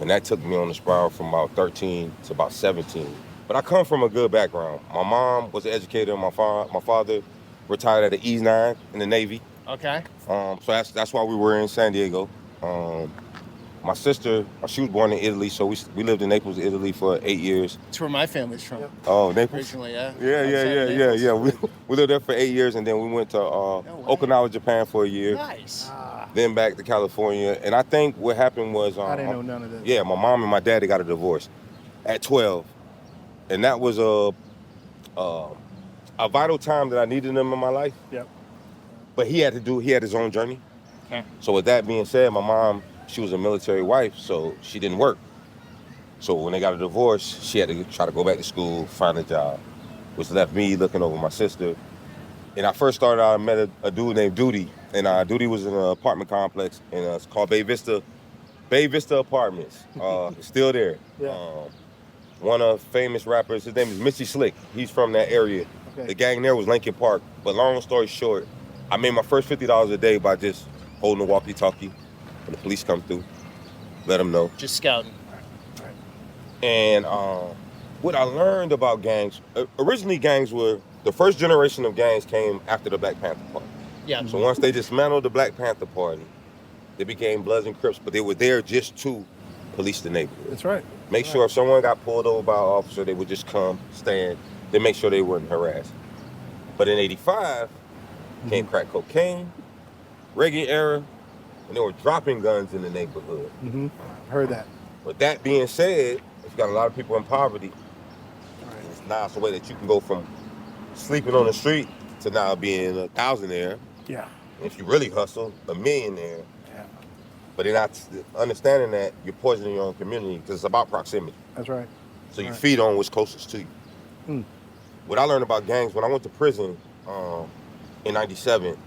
And that took me on the spiral from about 13 to about 17. But I come from a good background. My mom was an educator. My father retired at the E9 in the Navy. Okay. So that's why we were in San Diego. My sister, she was born in Italy, so we lived in Naples, Italy for 8 years. That's where my family's from. Oh, Naples? Originally, yeah. Yeah. We lived there for 8 years, and then we went to Okinawa, Japan for a year. Nice. Then back to California. And I think what happened was... I didn't know none of this. Yeah, my mom and my dad, they got a divorce at 12. And that was a vital time that I needed them in my life. Yep. But he had his own journey. Okay. So with that being said, my mom, she was a military wife, so she didn't work. So when they got a divorce, she had to try to go back to school, find a job, which left me looking over my sister. And I first started out, I met a dude named Duty, and Duty was in an apartment complex, and it's called Bay Vista Apartments. It's still there. Yeah. One of famous rappers, his name is Missy Slick. He's from that area. Okay. The gang there was Lincoln Park. But long story short, I made my first $50 a day by just holding a walkie-talkie when the police come through. Let them know. Just scouting. And what I learned about gangs, originally gangs were, the first generation of gangs came after the Black Panther Party. Yeah. So once they dismantled the Black Panther Party, they became Bloods and Crips, but they were there just to police the neighborhood. That's right. Make sure if someone got pulled over by an officer, they would just come, stand, then make sure they weren't harassed. But in 85, came crack cocaine, reggae era, and they were dropping guns in the neighborhood. Mm-hmm. Heard that. But that being said, it's got a lot of people in poverty. It's now it's a way that you can go from sleeping on the street to now being a thousandaire. Yeah. If you really hustle, a millionaire. Yeah. But they're not understanding that you're poisoning your own community because it's about proximity. That's right. So you feed on what's closest to you. Mm. What I learned about gangs, when I went to prison in 97,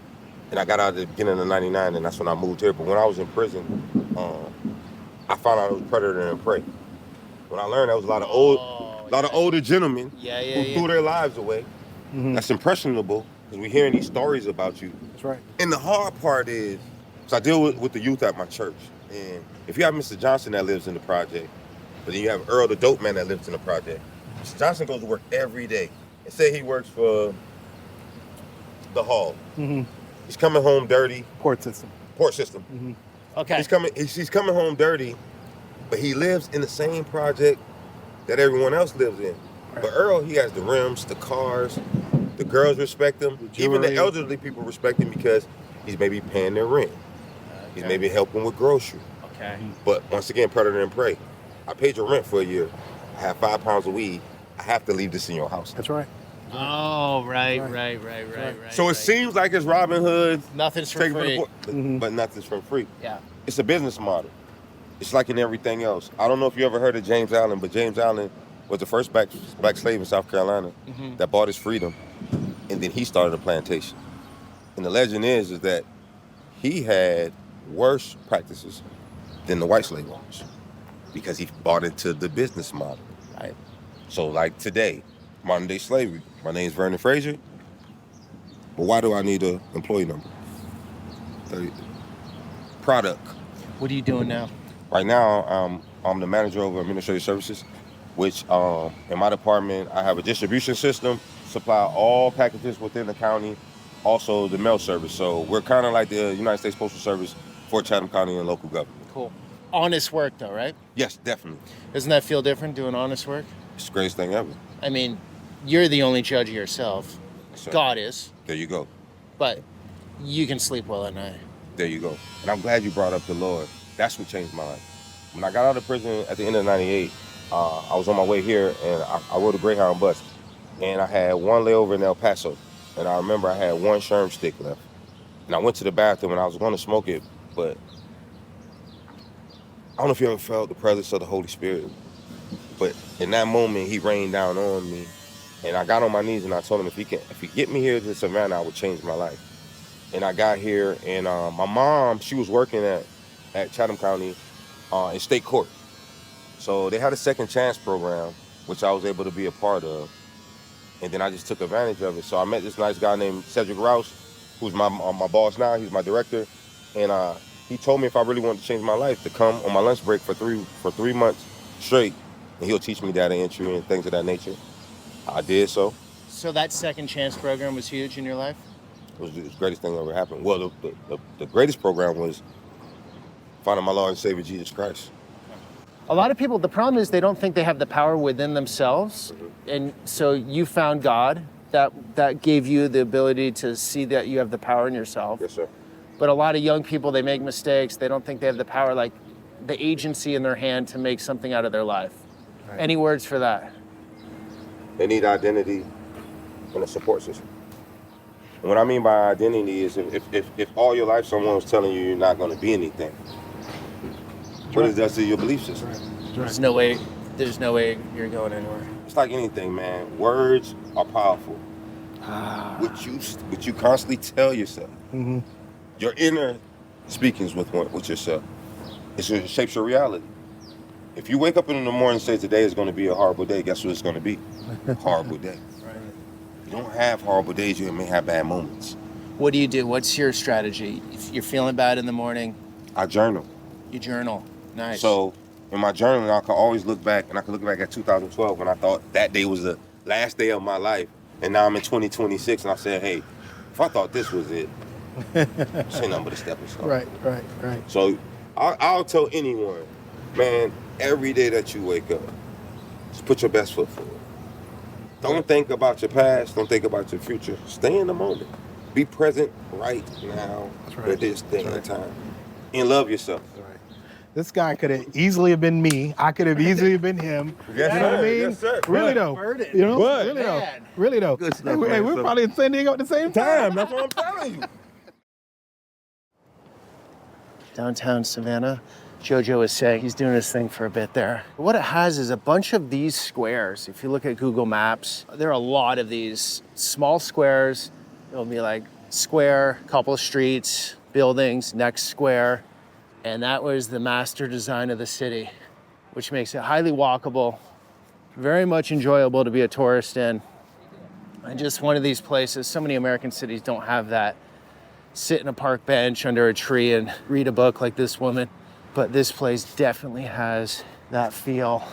and I got out at the beginning of 99, and that's when I moved here. But when I was in prison, I found out it was predator and prey. When I learned there was a lot of older gentlemen who threw their lives away. Mm-hmm. That's impressionable because we're hearing these stories about you. That's right. And the hard part is, so I deal with the youth at my church. And if you have Mr. Johnson that lives in the project, but then you have Earl the dope man that lives in the project, Mr. Johnson goes to work every day. And say he works for the hall. He's coming home dirty. Port system. Port system. Okay. He's coming home dirty, but he lives in the same project that everyone else lives in. Right. But Earl, he has the rims, the cars, the girls respect him. Even the elderly people respect him because he's maybe paying their rent. He's maybe helping with groceries. Okay. But once again, predator and prey. I paid your rent for a year. I have 5 pounds of weed. I have to leave this in your house. That's right. Oh, right. So it seems like it's Robin Hood. Nothing's for free. But nothing's for free. Yeah. It's a business model. It's like in everything else. I don't know if you ever heard of James Allen, but James Allen was the first black slave in South Carolina that bought his freedom, and then he started a plantation. And the legend is that he had worse practices than the white slave owners because he bought into the business model. Right. So like today, modern day slavery. My name's Vernon Frazier. But why do I need an employee number? Product. What are you doing now? Right now, I'm the manager over administrative services, which in my department, I have a distribution system, supply all packages within the county, also the mail service. So we're kind of like the United States Postal Service for Chatham County and local government. Cool. Honest work though, right? Yes, definitely. Doesn't that feel different doing honest work? It's the greatest thing ever. I mean, you're the only judge of yourself. So, God is. there you go. But you can sleep well at night. There you go. And I'm glad you brought up the Lord. That's what changed my life. When I got out of prison at the end of '98, I was on my way here and I rode a Greyhound bus. And I had one layover in El Paso. And I remember I had one Sherm stick left. And I went to the bathroom and I was going to smoke it, but I don't know if you ever felt the presence of the Holy Spirit. But in that moment, he rained down on me. And I got on my knees and I told him if he get me here to Savannah, I would change my life. And I got here and my mom, she was working at Chatham County in state court. So they had a second chance program, which I was able to be a part of. And then I just took advantage of it. So I met this nice guy named Cedric Rouse, who's my boss now. He's my director. And he told me if I really wanted to change my life, to come on my lunch break for 3 months straight. And he'll teach me data entry and things of that nature. I did so. So that second chance program was huge in your life? It was the greatest thing that ever happened. Well, the greatest program was finding my Lord and Savior, Jesus Christ. A lot of people, the problem is they don't think they have the power within themselves. And so you found God that gave you the ability to see that you have the power in yourself. Yes, sir. But a lot of young people, they make mistakes. They don't think they have the power, like the agency in their hand to make something out of their life. Right. Any words for that? They need identity and a support system. And what I mean by identity is if all your life someone was telling you you're not going to be anything, what does that to your belief system? Right. There's no way you're going anywhere. It's like anything, man. Words are powerful. What you constantly tell yourself. Your inner speakings with yourself. It shapes your reality. If you wake up in the morning and say today is going to be a horrible day, guess what it's going to be? Horrible day. Right. You don't have horrible days, you may have bad moments. What do you do? What's your strategy? If you're feeling bad in the morning? I journal. You journal. Nice. So in my journaling, I can always look back, and I can look back at 2012 when I thought that day was the last day of my life. And now I'm in 2026, and I said, hey, if I thought this was it, this ain't nothing but a stepping stone. Right. So I'll tell anyone, man, every day that you wake up, just put your best foot forward. Don't think about your past. Don't think about your future. Stay in the moment. Be present right now for this day and time. And love yourself. That's right. This guy could have easily have been me. I could have easily been him. Yes, you know what I mean? Yes, sir. Really though. You know? But, really though. man. Really though. Good stuff, Hey, man. we're So- probably in San Diego at the same time. That's what I'm telling you. Downtown Savannah. Jojo is saying he's doing his thing for a bit there. What it has is a bunch of these squares. If you look at Google Maps, there are a lot of these small squares. It'll be like square, couple streets, buildings, next square. And that was the master design of the city, which makes it highly walkable, very much enjoyable to be a tourist in. And just one of these places, so many American cities don't have that. Sit in a park bench under a tree and read a book like this woman. But this place definitely has that feel.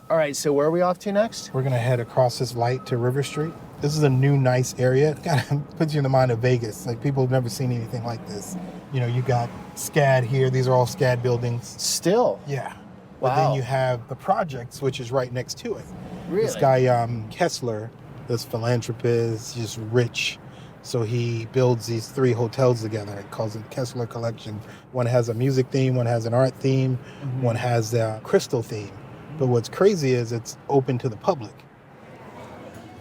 All right, so where are we off to next? We're gonna head across this light to River Street. This is a new, nice area. Kind of puts you in the mind of Vegas. Like, people have never seen anything like this. You know, you got SCAD here. These are all SCAD buildings. Still? Yeah. But Wow. then you have the projects, which is right next to it. Really? This guy, Kessler, this philanthropist, just rich. So he builds these 3 hotels together. He calls it Kessler Collection. One has a music theme, one has an art theme, one has a crystal theme. But what's crazy is it's open to the public.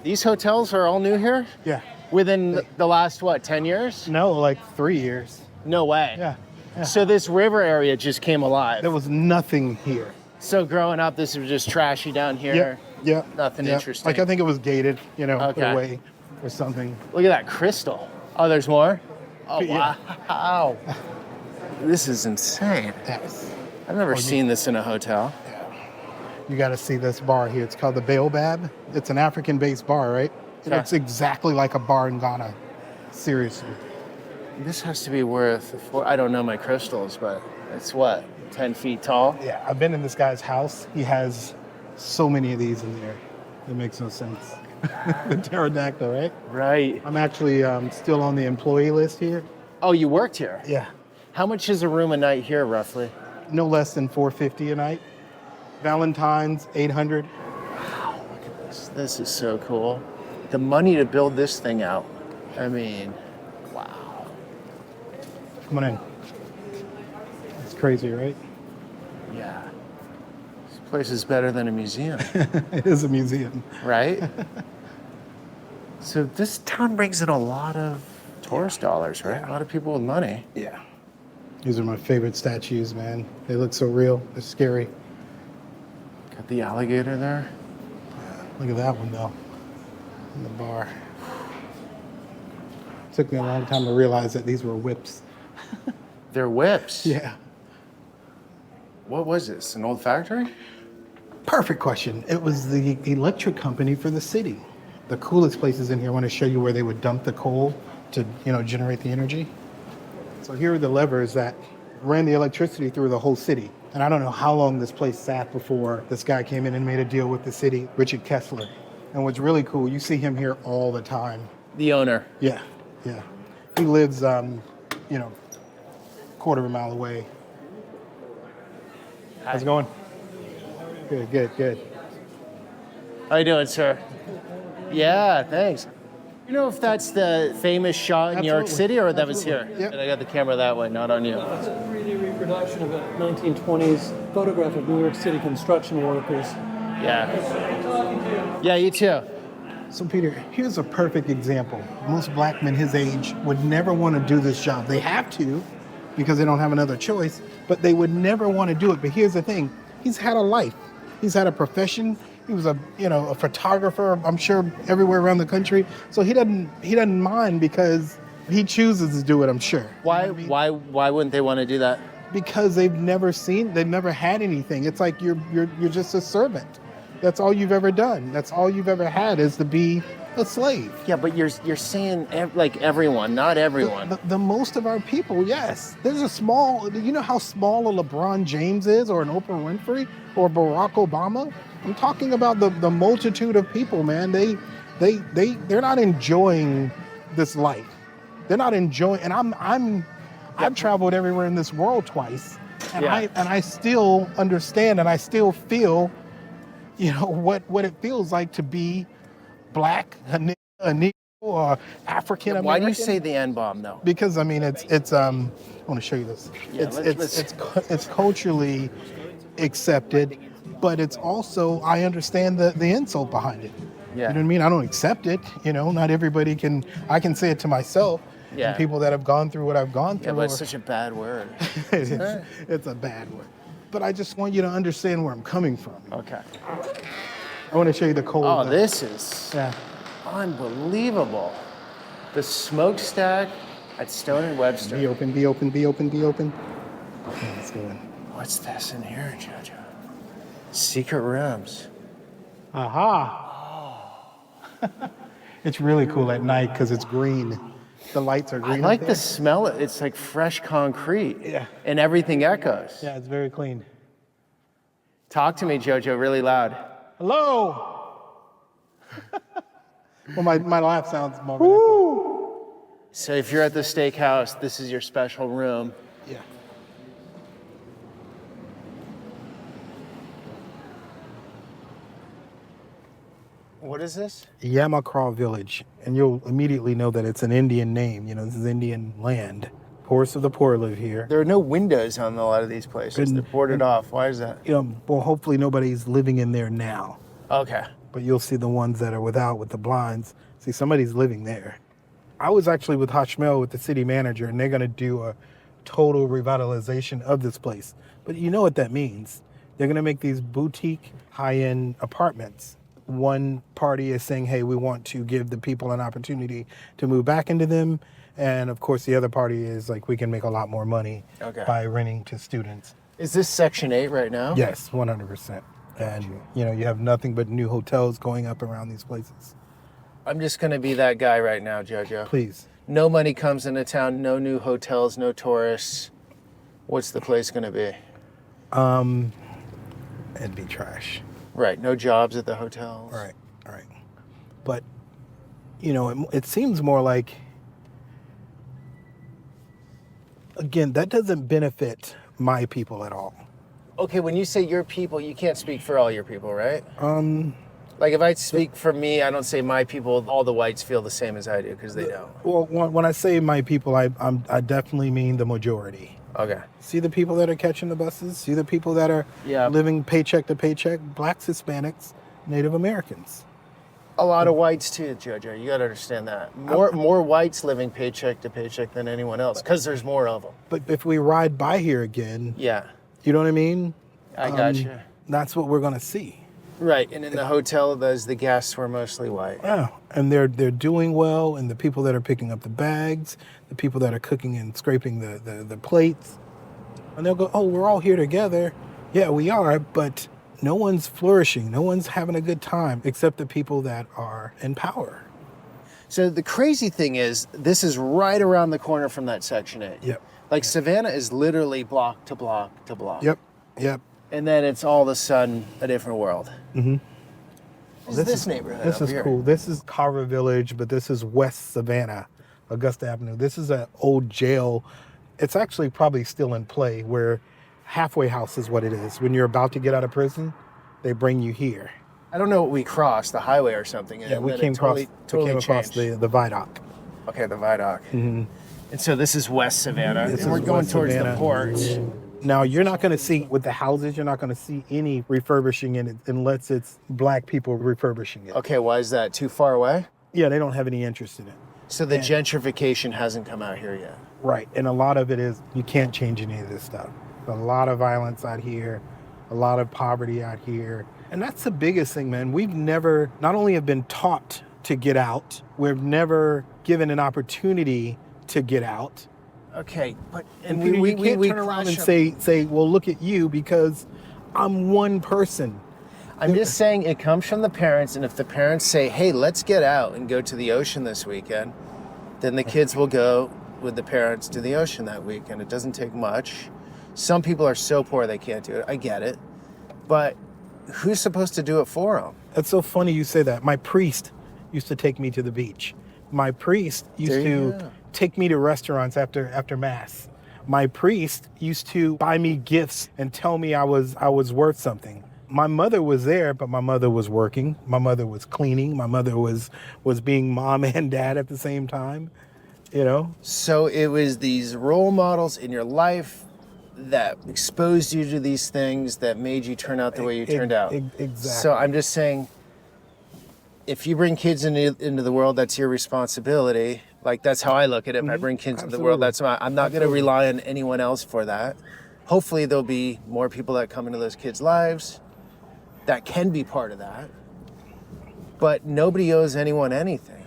These hotels are all new here? Yeah. Within the last, 10 years? No, like 3 years. No way. Yeah. So this river area just came alive. There was nothing here. So growing up, this was just trashy down here? Yeah. Nothing interesting. Like, I think it was gated, put Okay. away or something. Look at that crystal. Oh, there's more? Oh, Yeah. wow. This is insane. Yes. I've never seen this in a hotel. You got to see this bar here. It's called the Baobab. It's an African-based bar, right? It Okay. looks exactly like a bar in Ghana. Seriously. This has to be worth, I don't know my crystals, but it's 10 feet tall? Yeah, I've been in this guy's house. He has so many of these in there. It makes no sense. The pterodactyl, right? Right. I'm actually still on the employee list here. Oh, you worked here? Yeah. How much is a room a night here, roughly? No less than $450 a night. Valentine's, $800. This is so cool. The money to build this thing out. I mean, wow. Come on in. It's crazy, right? Yeah. This place is better than a museum, It is a museum. right? So this town brings in a lot of tourist dollars, right? A lot of people with money. Yeah. These are my favorite statues, man. They look so real. They're scary. Got the alligator there. Look at that one, though. In the bar. Took me a long time to realize that these were whips. They're whips. Yeah. What was this? An old factory? Perfect question. It was the electric company for the city. The coolest places in here, I want to show you where they would dump the coal to, generate the energy. So here are the levers that ran the electricity through the whole city. And I don't know how long this place sat before this guy came in and made a deal with the city, Richard Kessler. And what's really cool, you see him here all the time. The owner. Yeah. He lives, quarter of a mile away. How's it going? Good. How you doing, sir? Yeah, thanks. You know if that's the famous shot in New York Absolutely. City or that was here? Yep. And I got the camera that way, not on you. It's a 3D reproduction of a 1920s photograph of New York City construction workers. Yeah. Yeah, you too. So Peter, here's a perfect example. Most black men his age would never want to do this job. They have to because they don't have another choice, but they would never want to do it. But here's the thing, he's had a life. He's had a profession. He was a photographer, I'm sure everywhere around the country. So he doesn't mind because he chooses to do it, I'm sure. Why You know what I mean? why wouldn't they want to do that? Because they've never had anything. It's like you're just a servant. That's all you've ever done. That's all you've ever had is to be a slave. Yeah, but you're saying like everyone, not everyone. The most of our people, yes. There's you know how small a LeBron James is or an Oprah Winfrey or Barack Obama? I'm talking about the multitude of people, man. They're not enjoying this life. They're not enjoying, and I've traveled everywhere in this world twice, and I still understand and I still feel, what it feels like to be black, a Negro, or African American. Why do you say the N-bomb though? Because I mean, it's I want to show you this. Yeah, It's culturally accepted, but it's also I understand the insult behind it. Yeah. You know what I mean? I don't accept it. Not everybody can. I can say it to myself. Yeah. And people that have gone through what I've gone through. Yeah, but it's such a bad word. It's a bad word. But I just want you to understand where I'm coming from. Okay. I want to show you the cold. Oh, this is Yeah. unbelievable. The smokestack at Stone and Webster. Be open. Okay, let's go in. What's this in here, Jojo? Secret rooms. Aha. It's really cool at night because it's green. The lights are I green. like up the there. smell. It's like fresh concrete. Yeah. And everything echoes. Yeah, it's very clean. Talk to me, Jojo, really loud. Hello. Well, my laugh sounds more of an echo. So if you're at the steakhouse, this is your special room. Yeah. What is this? Yamacraw Village, and you'll immediately know that it's an Indian name. You know, this is Indian land. Poorest of the poor live here. There are no windows on a lot of these places. They're boarded off. Why is that? You know, well, hopefully nobody's living in there now. Okay. But you'll see the ones that are without with the blinds. See, somebody's living there. I was actually with Hashmel, with the city manager, and they're going to do a total revitalization of this place. But you know what that means. They're going to make these boutique, high-end apartments. One party is saying, hey, we want to give the people an opportunity to move back into them. And of course, the other party is like, we can make a lot more money by renting to students. Is this Section 8 right now? Yes, 100%. And, you know, you have nothing but new hotels going up around these places. I'm just going to be that guy right now, Jojo. Please. No money comes into town, no new hotels, no tourists. What's the place going to be? It'd be trash. Right, no jobs at the hotels. Right. But, you know, it seems more like, again, that doesn't benefit my people at all. Okay, when you say your people, you can't speak for all your people, right? Like if I speak for me, I don't say my people, all the whites feel the same as I do, because they don't. Well, when I say my people, I definitely mean the majority. Okay. See the people that are catching the buses? See the people that are living paycheck to paycheck? Blacks, Hispanics, Native Americans. A lot of whites too, Jojo. You got to understand that. More whites living paycheck to paycheck than anyone else, because there's more of them. But if we ride by here again, you know what I mean? I gotcha. That's what we're going to see. Right, and in the hotel, the guests were mostly white. Yeah, and they're doing well, and the people that are picking up the bags, the people that are cooking and scraping the plates, and they'll go, oh, we're all here together. Yeah, we are, but no one's flourishing. No one's having a good time except the people that are in power. So the crazy thing is, this is right around the corner from that Section 8. Yep. Like Savannah is literally block to block to block. Yep. And then it's all of a sudden a different world. Mm-hmm. What's this neighborhood This is here? cool. This is Carver Village, but this is West Savannah, Augusta Avenue. This is an old jail. It's actually probably still in play, where halfway house is what it is. When you're about to get out of prison, they bring you here. I don't know what we crossed, the highway or something. Yeah, we came across the viaduct. Okay, the viaduct. Mm-hmm. And so this is West Savannah, and we're going West towards Savannah. the port. Now, you're not going to see, with the houses, you're not going to see any refurbishing in it unless it's black people refurbishing it. Okay, why is that? Too far away? Yeah, they don't have any interest in it. So the gentrification hasn't come out here yet. Right, and a lot of it is, you can't change any of this stuff. A lot of violence out here, a lot of poverty out here. And that's the biggest thing, man. We've never, not only have been taught to get out, we've never given an opportunity to get out. Okay, but And we can't turn around and say, well, look at you, because I'm one person. I'm just saying it comes from the parents, and if the parents say, hey, let's get out and go to the ocean this weekend, then the kids will go with the parents to the ocean that weekend. It doesn't take much. Some people are so poor they can't do it. I get it. But who's supposed to do it for them? That's so funny you say that. My priest used to take me to the beach. My priest used to take me to restaurants after Mass. My priest used to buy me gifts and tell me I was worth something. My mother was there, but my mother was working. My mother was cleaning. My mother was being mom and dad at the same time, you know? So it was these role models in your life that exposed you to these things that made you turn out the way you turned out. Exactly. So I'm just saying, if you bring kids into the world, that's your responsibility. Like, that's how I look at it. If I bring kids into the world, I'm not going to rely on anyone else for that. Hopefully there'll be more people that come into those kids' lives that can be part of that. But nobody owes anyone anything,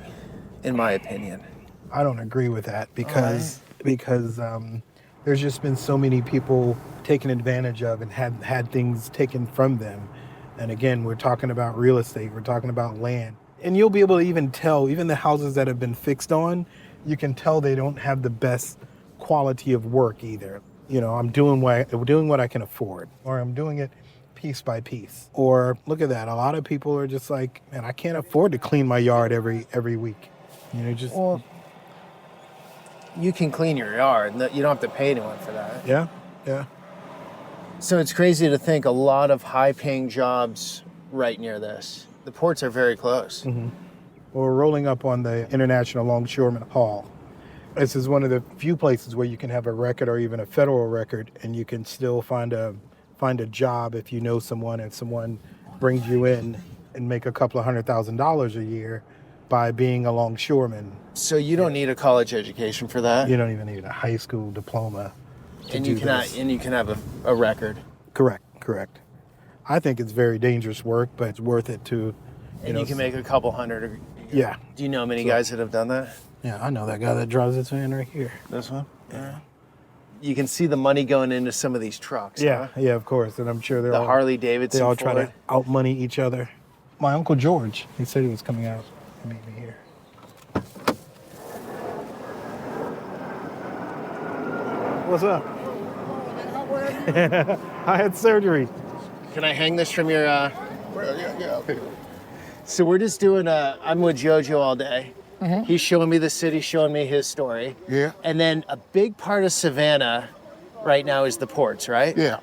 in my opinion. I don't agree with that because there's just been so many people taken advantage of and had things taken from them. And again, we're talking about real estate, we're talking about land. And you'll be able to even tell, even the houses that have been fixed on, you can tell they don't have the best quality of work either. You know, I'm doing what I can afford, or I'm doing it piece by piece. Or look at that. A lot of people are just like, man, I can't afford to clean my yard every week. You know, just Well, you can clean your yard. You don't have to pay anyone for that. yeah. So it's crazy to think a lot of high-paying jobs right near this. The ports are very close. Well, we're rolling up on the International Longshoreman Hall. This is one of the few places where you can have a record or even a federal record, and you can still find a job if you know someone and someone brings you in and make a couple of $100,000 a year by being a longshoreman. So you don't need a college education for that. You don't even need a high school diploma to and do you can this. and you can have a record. Correct. I think it's very dangerous work, but it's worth it to. And you can make a couple hundred. Yeah. Do you know many guys that have done that? Yeah, I know that guy that drives this van right here. This one? Yeah. You can see the money going into some of these trucks. Yeah, huh? yeah, of course. And I'm sure they're The all Harley Davidson. they all try Ford. to outmoney each other. My Uncle George, he said he was coming out to meet me here. What's up? I had surgery. Can I hang this from your? Yeah, okay. So we're just doing I'm with Jojo all day. He's showing me the city, showing me his story. Yeah. And then a big part of Savannah right now is the ports, right? Yeah.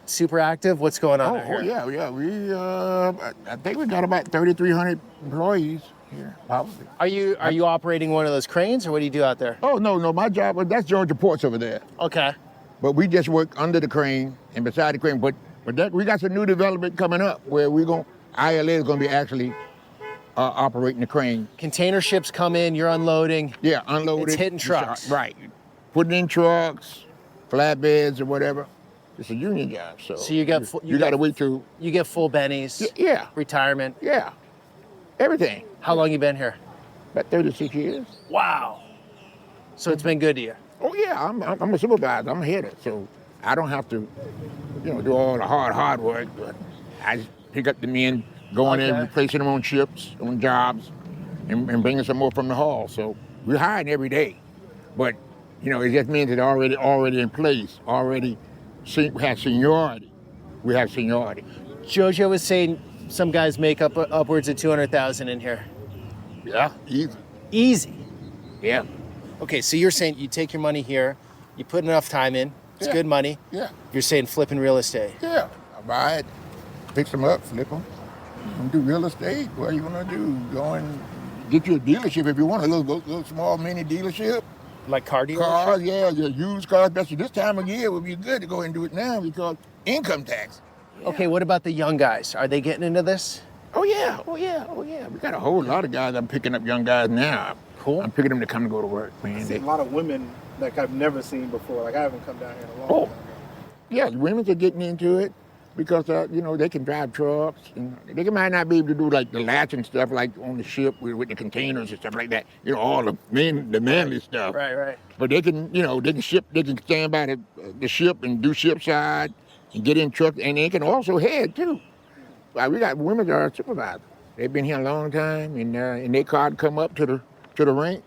Super active. What's going on out here? Yeah. We, I think we got about 3,300 employees here, probably. Are you operating one of those cranes, or what do you do out there? Oh, no, my job, that's Georgia Ports over there. Okay. But we just work under the crane and beside the crane. But that, we got some new development coming up where ILA is going to be actually operating the crane. Container ships come in, you're unloading. Yeah, unloading. It's hitting trucks. Right. Putting in trucks, flatbeds or whatever. It's a union job, so. So you got you got to wait till. You get full bennies. Yeah. Retirement. Yeah. Everything. How long you been here? About 36 years. Wow. So it's been good to you. Oh yeah, I'm a supervisor. I'm a header, so I don't have to, do all the hard work. But I just pick up the men, going in, replacing them on ships, on jobs, and bringing some more from the hall. So we're hiring every day, but it just means it's already in place. Already, have seniority. We have seniority. Jojo was saying some guys make up upwards of 200,000 in here. Yeah, easy. Easy. Yeah. Okay, so you're saying you take your money here, you put enough time in, it's good money. Yeah. You're saying flipping real estate. Yeah. I buy it, fix them up, flip them. Do real estate. What you want to do? Go and get you a dealership if you want a little small mini dealership. Like car dealership? Cars, yeah, your used cars. Especially this time of year would be good to go and do it now because income tax. Yeah. Okay, what about the young guys? Are they getting into this? Oh yeah. We got a whole lot of guys. I'm picking up young guys now. Cool. I'm picking them to come to go to work, man. I see a lot of women like I've never seen before. Like I haven't come down here in a long time. Yeah, women are getting into it because they can drive trucks and they might not be able to do like the latch and stuff like on the ship with the containers and stuff like that. All the manly stuff. Right. But they can they can stand by the ship and do ship side and get in trucks, and they can also head too. We got women that are supervisors. They've been here a long time, and they card come up to the rank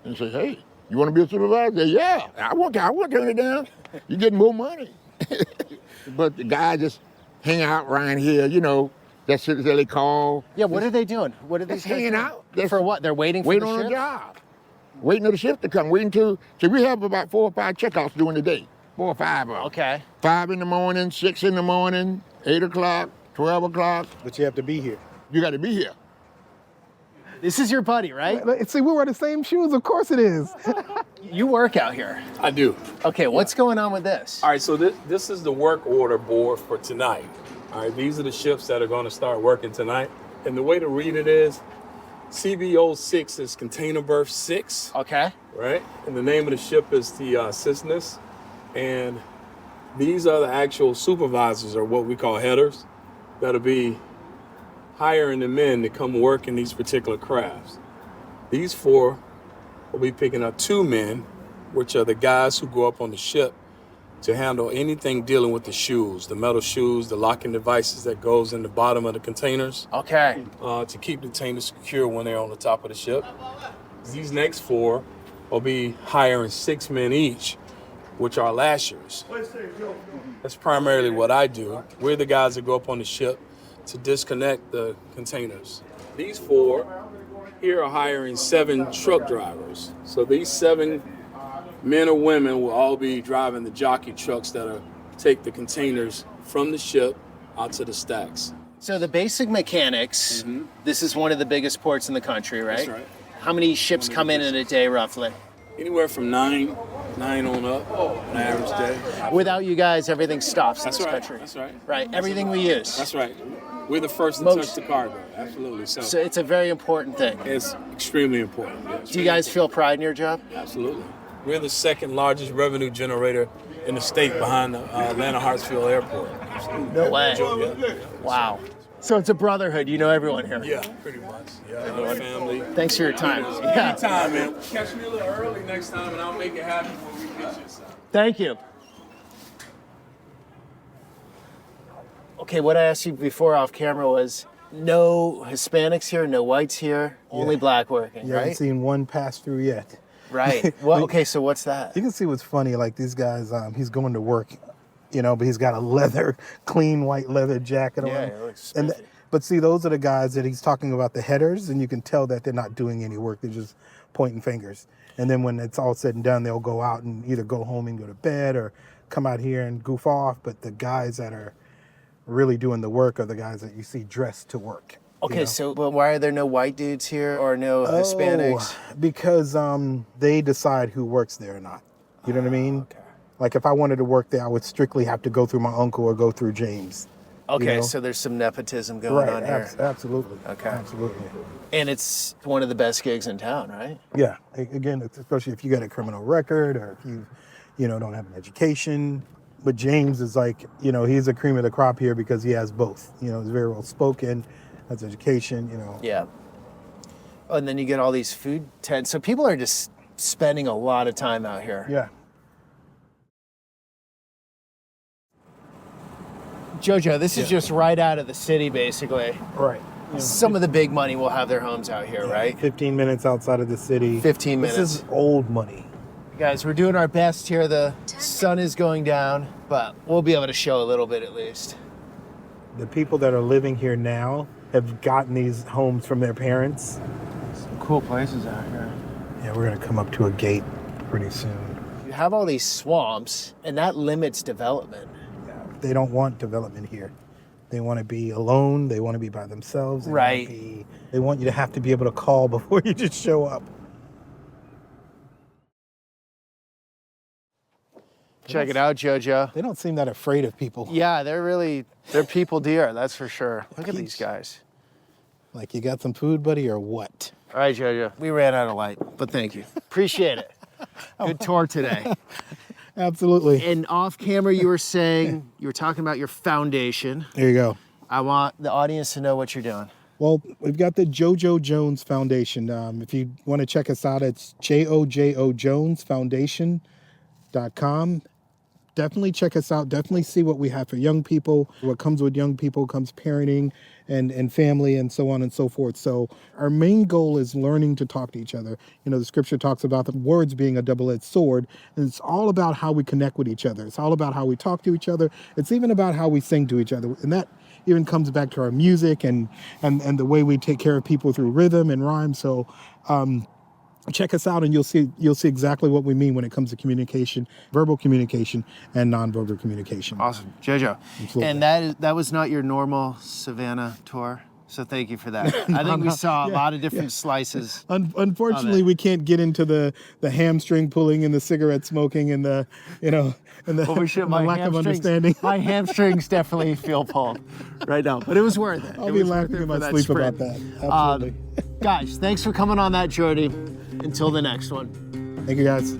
and say, "Hey, you want to be a supervisor?" Yeah, I want to turn it down. You get more money. But the guys just hang out around here, that's what they call. Yeah, what are they doing? What are they hanging out? For what? They're waiting for waiting the on ship? a job. Waiting for the shift to come. So we have about 4 or 5 checkouts during the day. 4 or 5 of them. Okay. 5 in the morning, 6 in the morning, 8 o'clock, 12 o'clock. But you have to be here. You got to be here. This is your buddy, right? See, we wear the same shoes. Of course it is. You work out here. I do. Okay, what's going on with this? All right, so this is the work order board for tonight. All right, these are the ships that are going to start working tonight. And the way to read it is CBO6 is Container Berth 6. Okay. Right? And the name of the ship is the Cisnus. And these are the actual supervisors, or what we call headers, that'll be hiring the men to come work in these particular crafts. These 4 will be picking up 2 men, which are the guys who go up on the ship to handle anything dealing with the shoes, the metal shoes, the locking devices that goes in the bottom of the containers. Okay. To keep the containers secure when they're on the top of the ship. These next 4 will be hiring 6 men each, which are lashers. That's primarily what I do. We're the guys that go up on the ship to disconnect the containers. These 4 here are hiring 7 truck drivers. So these 7 men or women will all be driving the jockey trucks that take the containers from the ship out to the stacks. So the basic mechanics, this is one of the biggest ports in the country, right? That's right. How many ships come in a day, roughly? Anywhere from 9 on up, an average day. Without you guys, everything stops in That's this right. country. That's right. Right, everything we use. That's right. We're the first to touch the cargo. Absolutely. So it's a very important thing. It's extremely important. Yes. Do you guys feel pride in your job? Absolutely. We're the second largest revenue generator in the state behind the Atlanta Hartsfield Airport. No way. Yeah. Wow. So it's a brotherhood. You know everyone here. Yeah, pretty much. Yeah, everyone. Family. Thanks for your time. Anytime, man. Catch me a little early next time, and I'll make it happen when we get you something. Thank you. Okay, what I asked you before off camera was no Hispanics here, no whites here, only black working, You haven't right? seen one pass through yet. Right. Well, okay, so what's that? You can see what's funny, like these guys, he's going to work, you know, but he's got a leather, clean white leather jacket on. Yeah, it looks And spiffy. but see, those are the guys that he's talking about, the headers, and you can tell that they're not doing any work. They're just pointing fingers. And then when it's all said and done, they'll go out and either go home and go to bed or come out here and goof off. But the guys that are really doing the work are the guys that you see dressed to work. Okay, you know? so but why are there no white dudes here or no Hispanics? Because they decide who works there or not. You know what I mean? Okay. Like if I wanted to work there, I would strictly have to go through my uncle or go through James. Okay, you know? so there's some nepotism going on here. Absolutely. Okay. Absolutely. And it's one of the best gigs in town, right? Yeah. Again, especially if you got a criminal record or if you know, don't have an education. But James is like, you know, he's a cream of the crop here because he has both. You know, he's very well spoken, has education, you know. Yeah. Oh, and then you get all these food tents. So people are just spending a lot of time out here. Yeah. Jojo, this is just right out of the city, basically. Right. Yeah. Some of the big money will have their homes out here, right? 15 minutes outside of the city. 15 minutes. This is old money. Guys, we're doing our best here. The sun is going down, but we'll be able to show a little bit at least. The people that are living here now have gotten these homes from their parents. Some cool places out here. Yeah, we're gonna come up to a gate pretty soon. You have all these swamps, and that limits development. Yeah, they don't want development here. They want to be alone. They want to be by themselves. Right. They want you to have to be able to call before you just show up. Check it out, Jojo. They don't seem that afraid of people. Yeah, they're people deer, that's for sure. Look at these guys. Like, you got some food, buddy, or what? All right, Jojo. We ran out of light, but thank you. Appreciate it. Good tour today. Absolutely. And off camera, you were talking about your foundation. There you go. I want the audience to know what you're doing. Well, we've got the Jojo Jones Foundation. If you want to check us out, it's jojojonesfoundation.com. Definitely check us out. Definitely see what we have for young people. What comes with young people comes parenting and family and so on and so forth. So our main goal is learning to talk to each other. You know, the scripture talks about the words being a double-edged sword, and it's all about how we connect with each other. It's all about how we talk to each other. It's even about how we sing to each other. And that even comes back to our music and the way we take care of people through rhythm and rhyme. So check us out and you'll see exactly what we mean when it comes to communication, verbal communication and nonverbal communication. Awesome, Jojo. Absolutely. And that was not your normal Savannah tour, so thank you for that. I think we saw a lot of different slices. Unfortunately, we can't get into the hamstring pulling and the cigarette smoking and the lack of understanding. My hamstrings definitely feel pulled right now, but it was worth it. I'll be laughing in my sleep about that. Absolutely. Guys, thanks for coming on that journey. Until the next one. Thank you, guys.